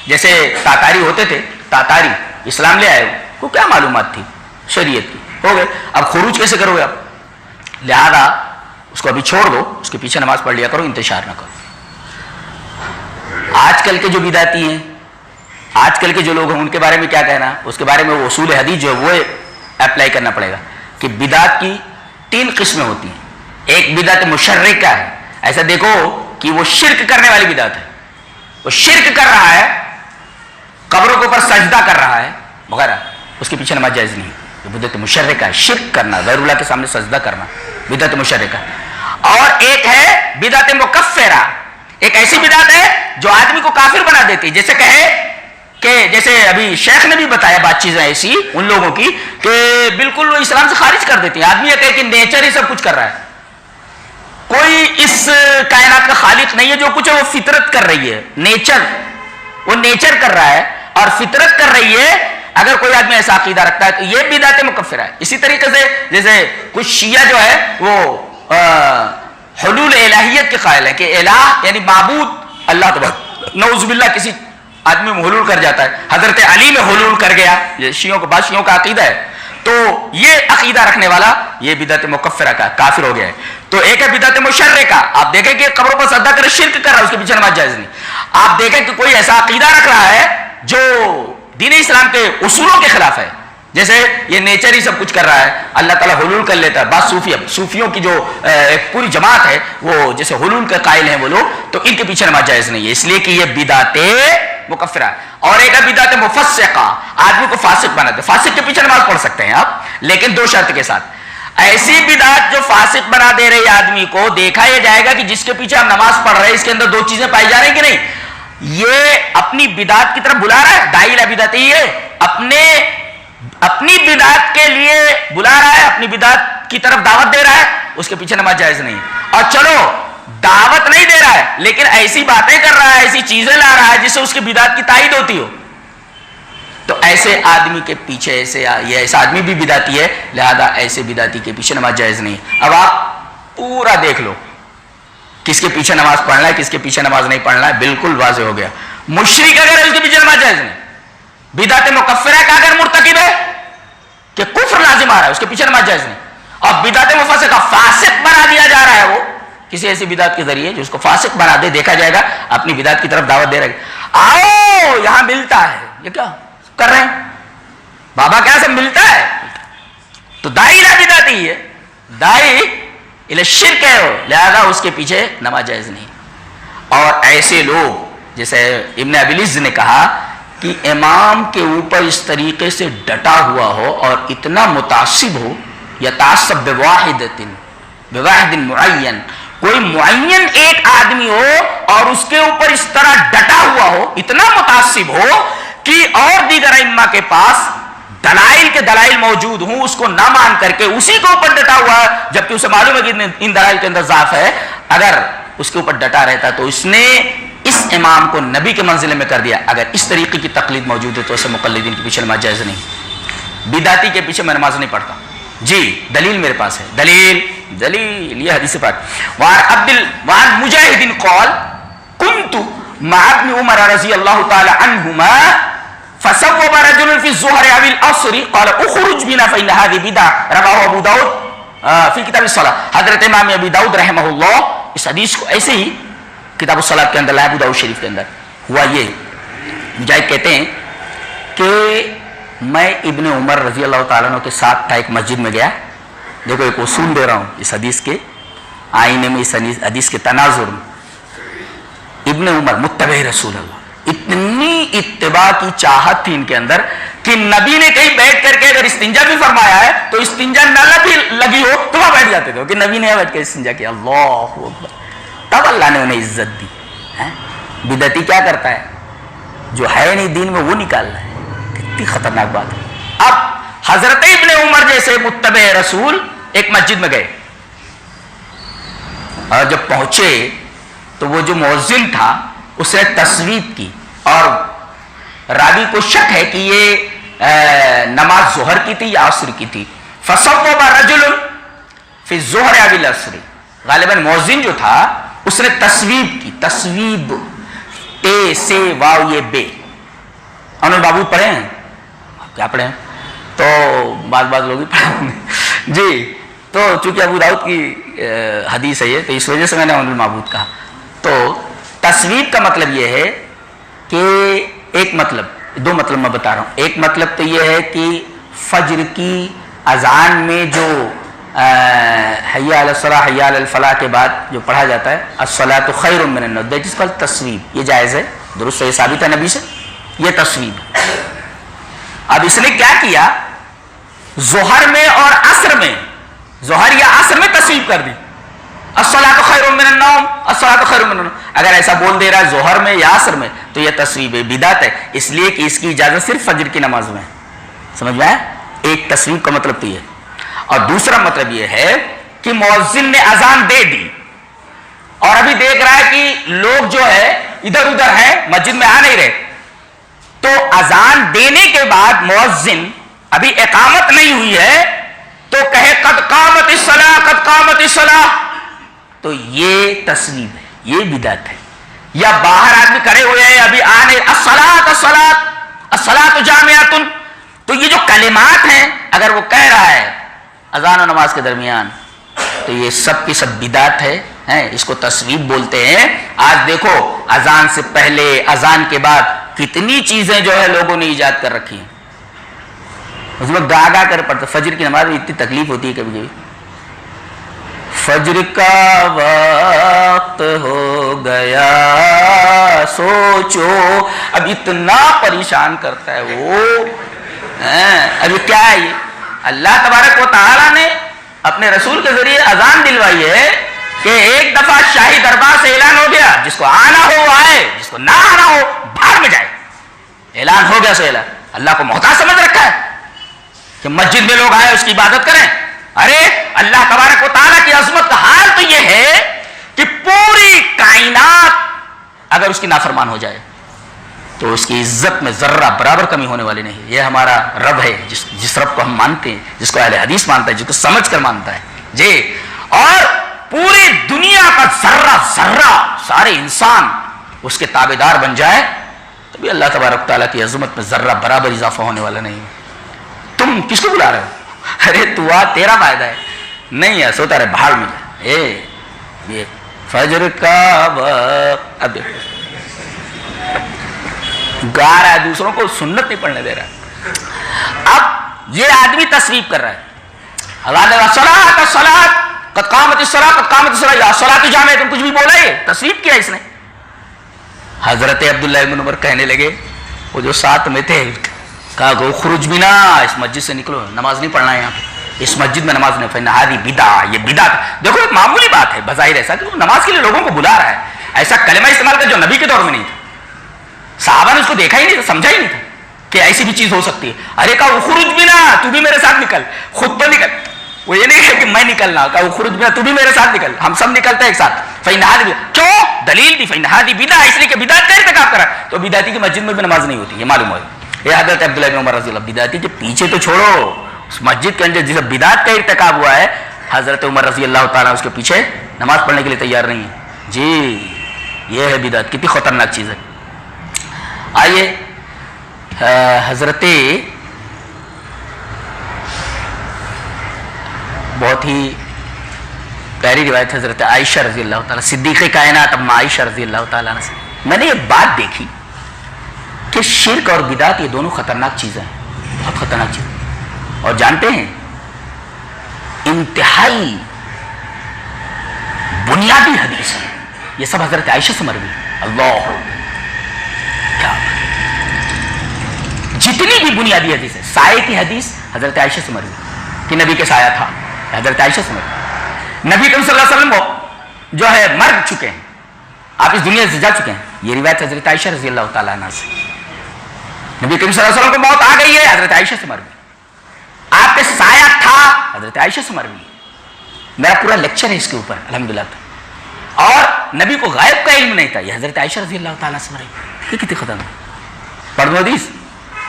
جیسے تاتاری ہوتے تھے، تاتاری اسلام لے آئے، کو کیا معلومات تھی شریعت کی، ہو گئے، اب خروج کیسے کرو گے آپ؟ لہذا اس کو ابھی چھوڑ دو، اس کے پیچھے نماز پڑھ لیا کرو، انتشار نہ کرو۔ آج کل کے جو بدعتی ہیں، آج کل کے جو لوگ ہیں، ان کے بارے میں کیا کہنا؟ اس کے بارے میں وہ اصول حدیث جو ہے وہ اپلائی کرنا پڑے گا کہ بدعت کی 3 قسمیں ہوتی ہیں۔ ایک بدعت مشرکہ ہے، ایسا دیکھو کہ وہ شرک کرنے والی بدعت ہے، وہ شرک کر رہا ہے، قبروں کے اوپر سجدہ کر رہا ہے وغیرہ، اس کے پیچھے نماز جائز نہیں ہے۔ یہ بدعت مشرکہ ہے، شرک کرنا، غیر اللہ کے سامنے سجدہ کرنا، بدعت مشرکہ۔ اور ایک ہے بدعت مکفرہ، ایک ایسی بدعت ہے جو آدمی کو کافر بنا دیتی، جیسے کہے کہ جیسے ابھی شیخ نے بھی بتایا بات چیزیں ایسی ان لوگوں کی کہ بالکل وہ اسلام سے خارج کر دیتی ہیں۔ آدمی یہ کہے کہ نیچر ہی سب کچھ کر رہا ہے، کوئی اس کائنات کا خالق نہیں ہے، جو کچھ ہے وہ فطرت کر رہی ہے، وہ نیچر کر رہا ہے اور فطرت کر رہی ہے۔ اگر کوئی آدمی ایسا عقیدہ رکھتا ہے تو یہ بدعت مکفرہ ہے۔ اسی طریقے سے جیسے کچھ شیعہ جو ہے وہ حلول الہیت کے قائل ہیں کہ الہ یعنی معبود اللہ تبارک، نعوذ باللہ کسی آدمی میں حلول کر جاتا ہے، حضرت علی میں حلول کر گیا، یہ شیعوں کو، بعض شیعوں کا عقیدہ ہے، تو یہ عقیدہ رکھنے والا یہ بدعت مکفرہ کا کافر ہو گیا ہے۔ تو ایک ہے بدعت مشرکہ، آپ دیکھیں کہ قبروں پر سجدہ کرے، شرک کر رہا ہے، اس کے پیچھے نماز جائز نہیں۔ آپ دیکھیں کہ کوئی ایسا عقیدہ رکھ رہا ہے جو دین اسلام کے اصولوں کے خلاف ہے، جیسے یہ نیچر ہی سب کچھ کر رہا ہے، اللہ تعالیٰ حلول کر لیتا ہے۔ بعض صوفیوں کی جو ایک پوری جماعت ہے وہ جیسے حلول کے قائل ہیں وہ لوگ، تو ان کے پیچھے نماز جائز نہیں ہے، اس لیے کہ یہ بدعت مکفرہ ہے۔ اور ایک ہے بدعت مفسقہ، آدمی کو فاسق بنا دے، فاسق کے پیچھے نماز پڑھ سکتے ہیں آپ، لیکن 2 شرط کے ساتھ۔ ایسی بدعت جو فاسق بنا دے رہی آدمی کو، دیکھا یہ جائے گا کہ جس کے پیچھے ہم نماز پڑھ رہے ہیں اس کے اندر 2 چیزیں پائی جا رہی ہیں کہ نہیں، یہ اپنی بدعت کی طرف بلا رہا ہے، داعی الی بدعت ہی ہے، اپنی بدعت کے لیے بلا رہا ہے، اپنی بدعت کی طرف دعوت دے رہا ہے، اس کے پیچھے نماز جائز نہیں۔ اور چلو دعوت نہیں دے رہا ہے لیکن ایسی باتیں کر رہا ہے، ایسی چیزیں لا رہا ہے جس سے اس کی بدعت کی تائید ہوتی ہو، تو ایسے آدمی کے پیچھے یہ ایسا آدمی بھی بدعتی ہے، لہذا ایسے بدعتی کے پیچھے نماز جائز نہیں۔ اب آپ پورا دیکھ لو کس کے پیچھے نماز پڑھنا ہے، کس کے پیچھے نماز نہیں پڑھنا ہے، بالکل واضح ہو گیا۔ مشرک اگر ہے اس کے پیچھے نماز جائز نہیں، بدعت مکفرہ کا اگر مرتکب ہے کہ کفر لازم آ رہا ہے اس کے پیچھے نماز جائز نہیں، اور بدعت مفسقہ فاسق بنا دیا جا رہا ہے، وہ کسی ایسی بدعت کے ذریعے جو اس کو فاسق بنا دے، دیکھا جائے گا اپنی بدعت کی طرف دعوت دے رہے گا، آؤ یہاں ملتا ہے، یہ کیا کر رہے ہیں بابا، کیا سب ملتا ہے، تو داعی الی بدعت ہی ہے، داعی الی شرک ہے، لہذا اس کے پیچھے نماز جائز نہیں۔ اور ایسے لوگ جیسے ابن ابی العز نے کہا کہ امام کے اوپر اس طریقے سے ڈٹا ہوا ہو اور اتنا متعصب ہو، یتعصب بواحد معین، کوئی معین ایک آدمی ہو اور اس کے اوپر اس طرح ڈٹا ہوا ہو، اتنا متعصب ہو کہ اور دیگر ائمہ کے پاس دلائل کے دلائل موجود ہوں، اس کو نہ مان کر کے اسی کے اوپر ڈٹا ہوا ہے، جبکہ اسے معلوم ہے کہ ان دلائل کے اندر ضعف ہے، اگر اس کے اوپر ڈٹا رہتا تو اس نے اس امام کو نبی کے منزلے میں کر دیا۔ اگر اس طریقے کی تقلید موجود ہے تو اسے مقلدین کے پیچھے نماز جائز نہیں۔ بدعتی کے پیچھے میں نماز نہیں پڑھتا، جی دلیل میرے پاس ہے، دلیل دلیل یہ حدیث پاک. وعن مجاہد قال كنت مع ابن عمر رضی اللہ تعالی عنہما فصوب رجل في الظهر او العصر قال اخرج بنا فإن هذه بدعة رواه ابو داؤد فی کتاب الصلاۃ. حضرت امام ابی داؤد رحمہ اللہ اس حدیث کو ایسے ہی کتاب الصلاۃ کے اندر لایا. ابو داؤد شریف کے اندر ہوا یہ. مجاہد کہتے ہیں کہ میں ابن عمر رضی اللہ تعالیٰ عنہ کے ساتھ تھا, ایک مسجد میں گیا. دیکھو ایک اصول دے رہا ہوں اس حدیث کے آئینے میں, اس حدیث کے تناظر میں. ابن عمر متبع رسول اللہ, اتنی اتباع کی چاہت تھی ان کے اندر کہ نبی نے کہیں بیٹھ کر کے اگر استنجا بھی فرمایا ہے تو استنجا نہ بھی لگی ہو تو وہاں بیٹھ جاتے تھے کہ نبی نے بیٹھ کے استنجا کیا. اللہ اکبر. تب اللہ نے انہیں عزت دی. بدعتی کیا کرتا ہے, جو ہے نہیں دین میں وہ نکالنا ہے. کتنی خطرناک بات ہے. اب حضرت ابن عمر جیسے متبع رسول ایک مسجد میں گئے اور جب پہنچے تو وہ جو مؤذن تھا اس نے تصویب کی اور راوی کو شک ہے کہ یہ نماز ظہر کی تھی یا عصر کی تھی. فصوب رجل فی الظہر او العصر, غالباً مؤذن جو تھا اس نے تصویب کی. تصویب اے سے واو یہ بے. انہوں نے بابو پڑھے ہیں, کیا پڑھے ہیں تو بعض لوگ ہی پڑھے ہوں گے جی. تو چونکہ ابو داؤد کی حدیث ہے یہ, تو اس وجہ سے میں نے انہوں معبود کہا. تو تصویب کا مطلب یہ ہے کہ ایک مطلب, دو مطلب میں بتا رہا ہوں. ایک مطلب تو یہ ہے کہ فجر کی اذان میں جو حی علی الصلاۃ حی علی الفلاح کے بعد جو پڑھا جاتا ہے الصلاۃ خیر من النوم, دیٹ از کالڈ تصویب. یہ جائز ہے, درست ہے, یہ ثابت ہے نبی سے, یہ تصویب. اب اس نے کیا کیا, ظہر میں اور عصر میں, ظہر یا عصر میں تصویب کر دی الصلاۃ خیر من النوم, الصلاۃ خیر من النوم. اگر ایسا بول دے رہا ہے ظہر میں یا عصر میں تو یہ تصویب بدعت ہے, اس لیے کہ اس کی اجازت صرف فجر کی نماز میں ہے. سمجھ میں آیا؟ ایک تصویب کا مطلب تو یہ ہے. اور دوسرا مطلب یہ ہے کہ مؤذن نے اذان دے دی اور ابھی دیکھ رہا ہے کہ لوگ جو ہے ادھر ادھر ہیں, مسجد میں آ نہیں رہے, تو اذان دینے کے بعد مؤذن ابھی اقامت نہیں ہوئی ہے تو کہے قد قامت الصلاۃ قد قامت الصلاۃ, تو یہ تصویب ہے, یہ بدعت ہے. یا باہر آدمی کھڑے ہوئے ہیں ابھی آنے الصلاۃ الصلاۃ الصلاۃ جامعۃ, تو یہ جو کلمات ہیں اگر وہ کہہ رہا ہے اذان و نماز کے درمیان تو یہ سب کی سب بدعت ہے, اس کو تصویب بولتے ہیں. آج دیکھو اذان سے پہلے اذان کے بعد کتنی چیزیں جو ہے لوگوں نے ایجاد کر رکھی ہیں. اس میں گا گا کر پڑھتے. فجر کی نماز میں اتنی تکلیف ہوتی ہے کبھی کبھی, فجر کا وقت ہو گیا سوچو, اب اتنا پریشان کرتا ہے وہ. ابھی کیا ہے, یہ اللہ تبارک و تعالیٰ نے اپنے رسول کے ذریعے اذان دلوائی ہے کہ ایک دفعہ شاہی دربار سے اعلان ہو گیا, جس کو آنا ہو آئے, جس کو نہ آنا ہو باہر میں جائے. اعلان ہو گیا سو اعلان. اللہ کو محتاج سمجھ رکھا ہے کہ مسجد میں لوگ آئے اس کی عبادت کریں. ارے اللہ تبارک و تعالیٰ کی عظمت کا حال تو یہ ہے کہ پوری کائنات اگر اس کی نافرمان ہو جائے تو اس کی عزت میں ذرہ برابر کمی ہونے والی نہیں. یہ ہمارا رب ہے, جس رب کو ہم مانتے ہیں, جس کو اہل حدیث مانتا ہے, جس کو سمجھ کر مانتا ہے جی. اور پوری دنیا کا ذرہ ذرہ سارے انسان اس کے تابع دار بن جائے تو بھی اللہ تبارک تعالیٰ کی عظمت میں ذرہ برابر اضافہ ہونے والا نہیں. تم کس کو بلا رہے ہو؟ ارے تو آ, تیرا فائدہ ہے, نہیں ہے سوتا رہے باہر میں جائے. یہ فجر کا وقت, اب گا رہا ہے, دوسروں کو سنت نہیں پڑھنے دے رہا ہے. اب یہ آدمی تصویب کر رہا ہے الصلاۃ الصلاۃ قد قامت الصلاۃ قد قامت الصلاۃ یا الصلاۃ جامعۃ, تم کچھ بھی بولا, یہ تصویب کیا اس نے. حضرت عبداللہ بن عمر کہنے لگے, وہ جو ساتھ میں تھے, کہا گو خروج بنا, اس مسجد سے نکلو, نماز نہیں پڑھنا ہے یہاں پہ, اس مسجد میں نماز نہیں. فإن هذه بدعہ, یہ بدعت. دیکھو ایک معمولی بات ہے بظاہر ایسا کہ وہ نماز کے لیے لوگوں کو بلا رہا ہے, ایسا کلمہ استعمال کر جو نبی کے دور میں نہیں تھا. صحابہ نے اس کو دیکھا ہی نہیں تھا, سمجھا ہی نہیں تھا کہ ایسی بھی چیز ہو سکتی ہے. ارے کہا خروج بنا, تو بھی میرے ساتھ نکل, خود تو نکل. وہ یہ نہیں ہے کہ میں نکلنا, کہا خروج بنا, تو بھی میرے ساتھ نکل, ہم سب نکلتے ہیں ایک ساتھ. فإن هذه, کیوں دلیل دی, فإن هذه بدعہ, اس لیے کہ بدعت کا ارتکاب کرا, تو بدعتی کی مسجد میں بھی نماز نہیں ہوتی, یہ معلوم ہو. یہ حضرت عبداللہ بن عمر رضی اللہ, بدعتی کے پیچھے تو چھوڑو, اس مسجد کے اندر جس بدعت کا ارتکاب ہوا ہے, حضرت عمر رضی اللہ تعالیٰ اس کے پیچھے نماز پڑھنے کے لیے تیار نہیں ہے. جی یہ ہے بدعت، کتنی خطرناک چیز ہے. آئیے حضرت بہت ہی پیاری روایت حضرت عائشہ رضی اللہ تعالیٰ صدیقہ کائنات اما عائشہ رضی اللہ تعالیٰ سے، میں نے یہ بات دیکھی کہ شرک اور بدعت یہ دونوں خطرناک چیزیں ہیں، بہت خطرناک چیز. اور جانتے ہیں انتہائی بنیادی حدیث ہے یہ سب حضرت عائشہ سے مروی. اللہ کیا جتنی بھی بنیادی حدیث ہے، سائے کی حدیث حضرت عائشہ سے مروی کہ نبی کے سایہ تھا، حضرت عائشہ سے مروی. نبی کریم صلی اللہ علیہ وسلم جو ہے مر چکے ہیں، آپ اس دنیا سے جا چکے ہیں، یہ روایت حضرت عائشہ رضی اللہ تعالیٰ عنہ سے. نبی کریم صلی اللہ علیہ وسلم کو موت آ گئی ہے، حضرت عائشہ سے مروی. آپ کے سایہ تھا، حضرت عائشہ سے مروی. میرا پورا لیکچر ہے اس کے اوپر الحمدللہ. اور نبی کو غائب کا علم نہیں تھا، یہ حضرت عائشہ رضی اللہ تعالیٰ سے مروی. یہ کتنی خطرناک. پڑھ دو حدیث،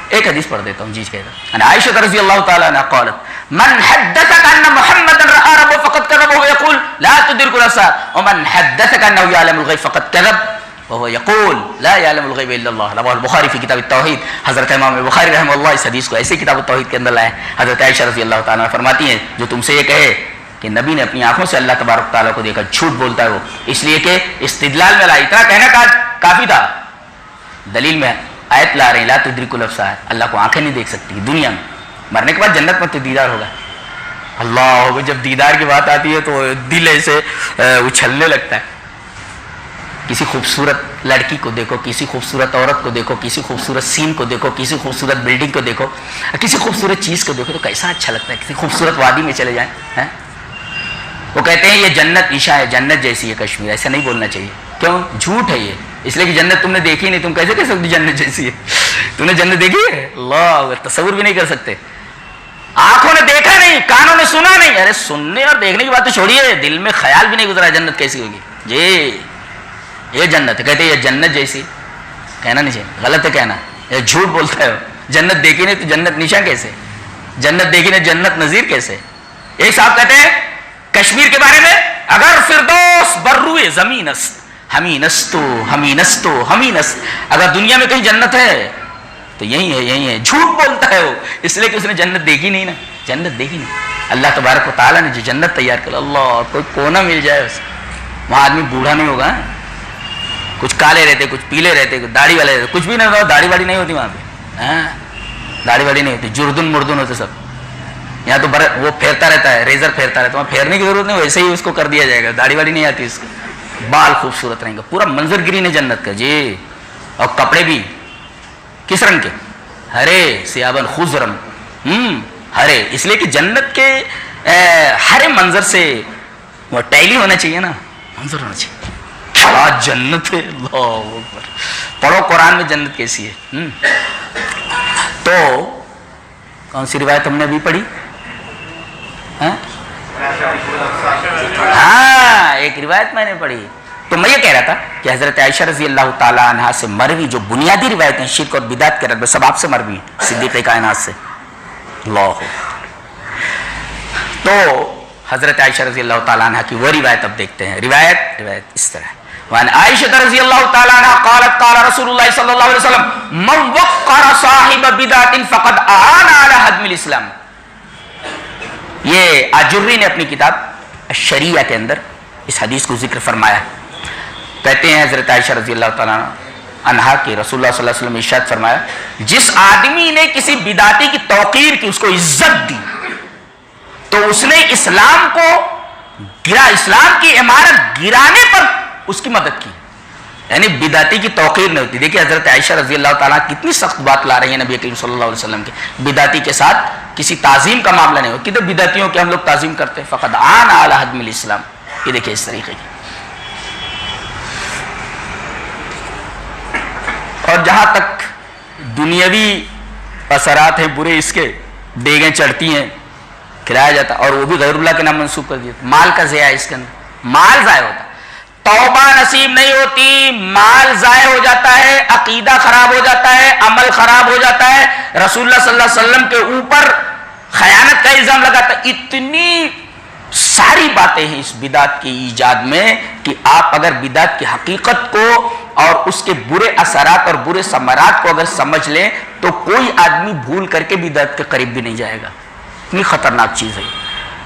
ایک حدیث پڑھ دیتا ہوں. جی کہتا ہے عائشہ رضی اللہ تعالیٰ عنہ قالت من حدثك ان محمدا راى ربه فقد كذب وهو يقول لا تدرك الابصار ومن حدثك انه يعلم الغيب فقد كذب وهو يقول لا يعلم الغيب الا الله. رواه البخاری فی کتاب التوحید. حضرت امام بخاری رحمہ اللہ اس حدیث کو ایسے کتاب التوحید کے اندر لائے. حضرت عائشہ رضی اللہ تعالیٰ فرماتی ہیں جو تم سے یہ کہے کہ نبی نے اپنی آنکھوں سے اللہ تبارک تعالیٰ کو دیکھا، جھوٹ بولتا ہے وہ، اس لیے کہ استدلال میں لا اتنا کہنا کافی تھا. دلیل میں آیت لا رہے لا تدرک الابصار، اللہ کو آنکھیں نہیں دیکھ سکتی دنیا میں، مرنے کے بعد جنت میں تو دیدار ہوگا. اللہ جب دیدار کی بات آتی ہے تو دل ایسے اچھلنے لگتا ہے. کسی خوبصورت لڑکی کو دیکھو، کسی خوبصورت عورت کو دیکھو، کسی خوبصورت سین کو دیکھو، کسی خوبصورت بلڈنگ کو دیکھو، کسی خوبصورت چیز کو دیکھو تو کیسا اچھا لگتا ہے. کسی خوبصورت وادی میں چلے جائیں، وہ کہتے ہیں یہ جنت عشاء ہے، جنت جیسی ہے کشمیر. ایسا نہیں بولنا چاہیے. کیوں؟ جھوٹ ہے یہ، اس لیے کہ جنت تم نے دیکھی نہیں. تم کیسے کہہ سکتے جنت جیسی ہے؟ تم نے جنت دیکھی ہے؟ اللہ تصور بھی نہیں کر سکتے. آنکھوں نے دیکھا نہیں، کانوں نے سنا نہیں. ارے سننے اور دیکھنے کی بات تو چھوڑیے، دل میں خیال بھی نہیں گزرا جنت کیسی ہوگی. جی یہ جنت ہے. کہتے ہیں یہ جنت جیسی، کہنا نہیں چاہیے، غلط ہے کہنا. یہ جھوٹ بولتا ہے. جنت دیکھی نہیں تو جنت نشان کیسے؟ جنت دیکھی نہیں جنت نظیر کیسے؟ ایک صاحب کہتے ہیں کشمیر کے بارے میں اگر فردوس بروئے زمین است ہمیں نستو ہمیں نستو ہمیں نست، اگر دنیا میں کہیں جنت ہے تو یہی ہے یہی ہے. جھوٹ بولتا ہے وہ، اس لیے کہ اس نے جنت دیکھی نہیں نا. جنت دیکھی نہیں. اللہ تبارک و تعالیٰ نے جو جنت تیار کر، اللہ کوئی کونا مل جائے اس وہاں آدمی بوڑھا نہیں ہوگا. کچھ کالے رہتے، کچھ پیلے رہتے، کچھ داڑھی والے رہتے، کچھ بھی نہیں ہوتا. داڑھی واڑی نہیں ہوتی وہاں پہ، داڑھی واڑی نہیں ہوتی. جردن مردن ہوتے سب. یہاں تو وہ پھیرتا رہتا ہے، ریزر پھیرتا رہتا ہے. وہاں پھیرنے کی ضرورت نہیں، ویسے ہی اس کو کر دیا جائے گا. داڑھی واڑی نہیں آتی اس کو. بال خوبصورت رہیں گے، پورا منظر گرین ہے جنت کا. جی اور کپڑے بھی کس رنگ کے؟ ہرے سیابن خضرم، ہرے. اس لیے کہ جنت کے ہرے منظر سے وہ ٹیلی ہونا چاہیے نا، منظر ہونا چاہیے. آج جنت ہے. اللہ اکبر. پڑھو قرآن میں جنت کیسی ہے. تو کون سی روایت ہم نے ابھی پڑھی؟ ہاں ایک روایت میں نے پڑھی. تو میں یہ کہہ رہا تھا کہ حضرت عائشہ رضی اللہ تعالیٰ عنہ سے مروی جو بنیادی روایتیں شرک اور بدعت کے رد سب آپ سے مروی ہیں، صدیقہ کائنات سے. اللہ. تو حضرت عائشہ رضی اللہ تعالیٰ عنہ کی وہ روایت اب دیکھتے ہیں. روایت اس طرح ہے. وعن عائشہ رضی اللہ تعالیٰ عنہ قالت قال رسول اللہ صلی اللہ علیہ وسلم من وقر صاحب بدعت فقد اعان علی ہدم الاسلام. یہ آجری نے اپنی کتاب الشریعہ کے اندر اس حدیث کو ذکر فرمایا. کہتے ہیں حضرت عائشہ رضی اللہ تعالیٰ عنہا کہ رسول اللہ صلی اللہ علیہ وسلم ارشاد فرمایا جس آدمی نے کسی بدعتی کی توقیر کی، اس کو عزت دی، تو اس نے اسلام کو گرا، اسلام کی عمارت گرانے پر اس کی مدد کی. یعنی بدعتی کی توقیر نہیں ہوتی. دیکھیے حضرت عائشہ رضی اللہ تعالیٰ کتنی سخت بات لا رہی ہیں نبی کریم صلی اللہ علیہ وسلم کے. بدعتی کے ساتھ کسی تعظیم کا معاملہ نہیں ہو. کتنے بدعتیوں کے ہم لوگ تعظیم کرتے ہیں. فقد آن علی ہدم الاسلام. یہ دیکھیے اس طریقے کی. اور جہاں تک دنیاوی اثرات ہیں برے اس کے، دیگیں چڑھتی ہیں، کھلایا جاتا، اور وہ بھی غیر اللہ کے نام منسوخ کر دیا. مال کا ضیاع اس کے اندر، مال ضائع ہوتا، توبہ نصیب نہیں ہوتی، مال ضائع ہو جاتا ہے، عقیدہ خراب ہو جاتا ہے، عمل خراب ہو جاتا ہے. رسول اللہ صلی اللہ علیہ وسلم کے اوپر خیانت کا الزام لگاتا. اتنی ساری باتیں ہیں اس بدعت کی ایجاد میں کہ آپ اگر بدعت کی حقیقت کو اور اس کے برے اثرات اور برے ثمرات کو اگر سمجھ لیں تو کوئی آدمی بھول کر کے بدعت کے قریب بھی نہیں جائے گا. اتنی خطرناک چیز ہے.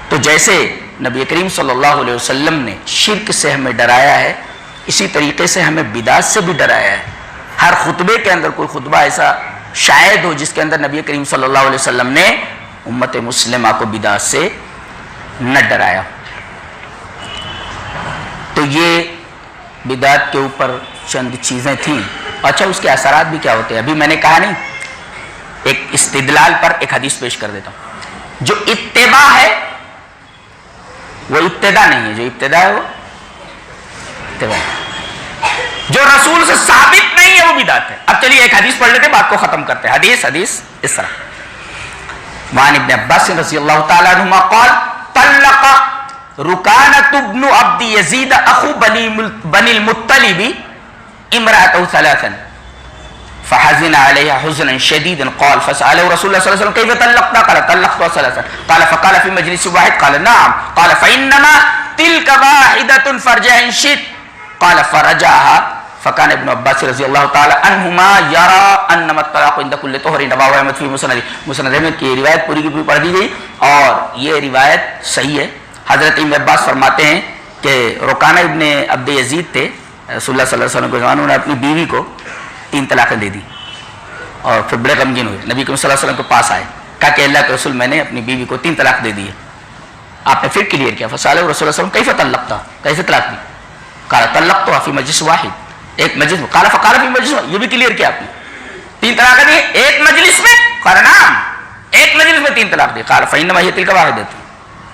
تو جیسے نبی کریم صلی اللہ علیہ وسلم نے شرک سے ہمیں ڈرایا ہے، اسی طریقے سے ہمیں بدعت سے بھی ڈرایا ہے. ہر خطبے کے اندر کوئی خطبہ ایسا شاید ہو جس کے اندر نبی کریم صلی اللہ علیہ وسلم نے امت مسلمہ کو بدعت سے نہ ڈرایا. تو یہ بدعت کے اوپر چند چیزیں تھیں. اچھا، اس کے اثرات بھی کیا ہوتے ہیں؟ ابھی میں نے کہا نہیں، ایک استدلال پر ایک حدیث پیش کر دیتا ہوں. جو اتباع ہے وہ ابتدا نہیں ہے، جو ابتدا ہے وہ اتباع ہے. جو رسول سے ثابت نہیں ہے وہ بدعت ہے. اب چلیے ایک حدیث پڑھ لیتے ہیں، بات کو ختم کرتے ہیں. حدیث اس طرح. وعن ابن عباس رضی اللہ تعالی عنہما قال طلق رکانۃ ابن عبد یزید اخو بنی المطلب امرأته ثلاثا فحزن عليها حزنا شديدا قال فسأله رسول الله صلى الله عليه وسلم كيف طلقتها؟ قال طلقتها ثلاثا. قال فقال في مجلس واحد؟ قال نعم. قال فإنما تلك واحدة فارجعها إن شئت. قال فرجعها. فكان ابن عباس رضی اللہ تعالی عنہما یرا انما الطلاق عند كل طهر. رواه احمد فی مسند احمد کی روایت پوری کی پوری پڑھ دی گئی اور یہ روایت صحیح ہے. حضرت ابن عباس فرماتے ہیں کہ رکانہ ابن عبد یزید تھے رسول اللہ صلی اللہ علیہ وسلم کے زمانے میں، انہوں نے اپنی بیوی کو 3 طلاقیں دے دی اور پھر بڑے غمگین ہوئے. نبی کریم صلی اللہ علیہ وسلم کے پاس آئے، کہا کہ اللہ کے رسول میں نے اپنی بیوی کو 3 طلاق دے دی ہے. آپ نے پھر کلیئر کیا. فسألہ رسول اللہ صلی اللہ علیہ وسلم کیف طلقتها؟ کیسے طلاق دی؟ قال طلقتها فی مجلس واحد. ایک مجلس میں. قال فقال فی مجلس واحد. یہ بھی کلیئر کیا آپ نے. 3 طلاق دی ایک مجلس میں. قال نعم، ایک مجلس میں 3 طلاق دی. قال فإنما هي تلك واحدة.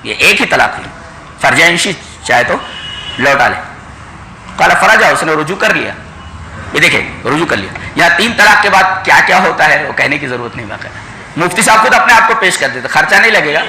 یہ ایک ہی طلاق لی. فرجع ان شئت، چاہے تو لوٹا لے. قال فرجع، اس نے رجوع کر لیا. یہ دیکھیں رجوع کر لیا. یہاں 3 طلاق کے بعد کیا کیا ہوتا ہے وہ کہنے کی ضرورت نہیں. باقاعدہ مفتی صاحب خود اپنے آپ کو پیش کر دیتے، خرچہ نہیں لگے گا،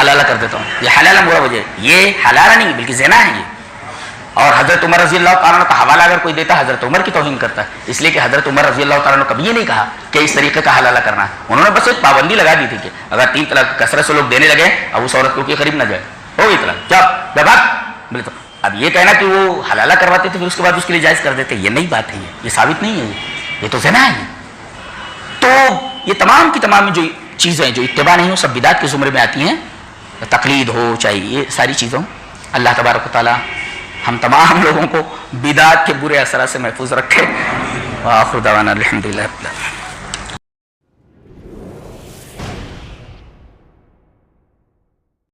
حلالہ کر دیتا ہوں. یہ حلالہ برا وجہ، یہ حلالہ نہیں بلکہ زنا ہے یہ. اور حضرت عمر رضی اللہ تعالیٰ کا حوالہ اگر کوئی دیتا ہے حضرت عمر کی توہین کرتا ہے، اس لیے کہ حضرت عمر رضی اللہ تعالیٰ نے کبھی یہ نہیں کہا کہ اس طریقے کا حلالہ کرنا ہے. انہوں نے بس ایک پابندی لگا دی تھی کہ اگر 3 طلاق کثرت سے لوگ دینے لگے اب اس عورت کو کے قریب نہ جائے، ہو گئی طلاق، جب بولے تو اب یہ کہنا کہ وہ حلالہ کرواتے تھے پھر اس کے بعد اس کے لیے جائز کر دیتے، یہ نہیں بات ہے. یہ ثابت نہیں ہے، یہ تو زنا ہے. تو یہ تمام کی تمام جو چیزیں جو اتباع نہیں ہو سب بدعت کے زمرے میں آتی ہیں. تقلید ہو چاہے یہ ساری چیزوں. اللہ تبارک و تعالی ہم تمام لوگوں کو بدعت کے برے اثرات سے محفوظ رکھے. وآخر دعوانا الحمدللہ.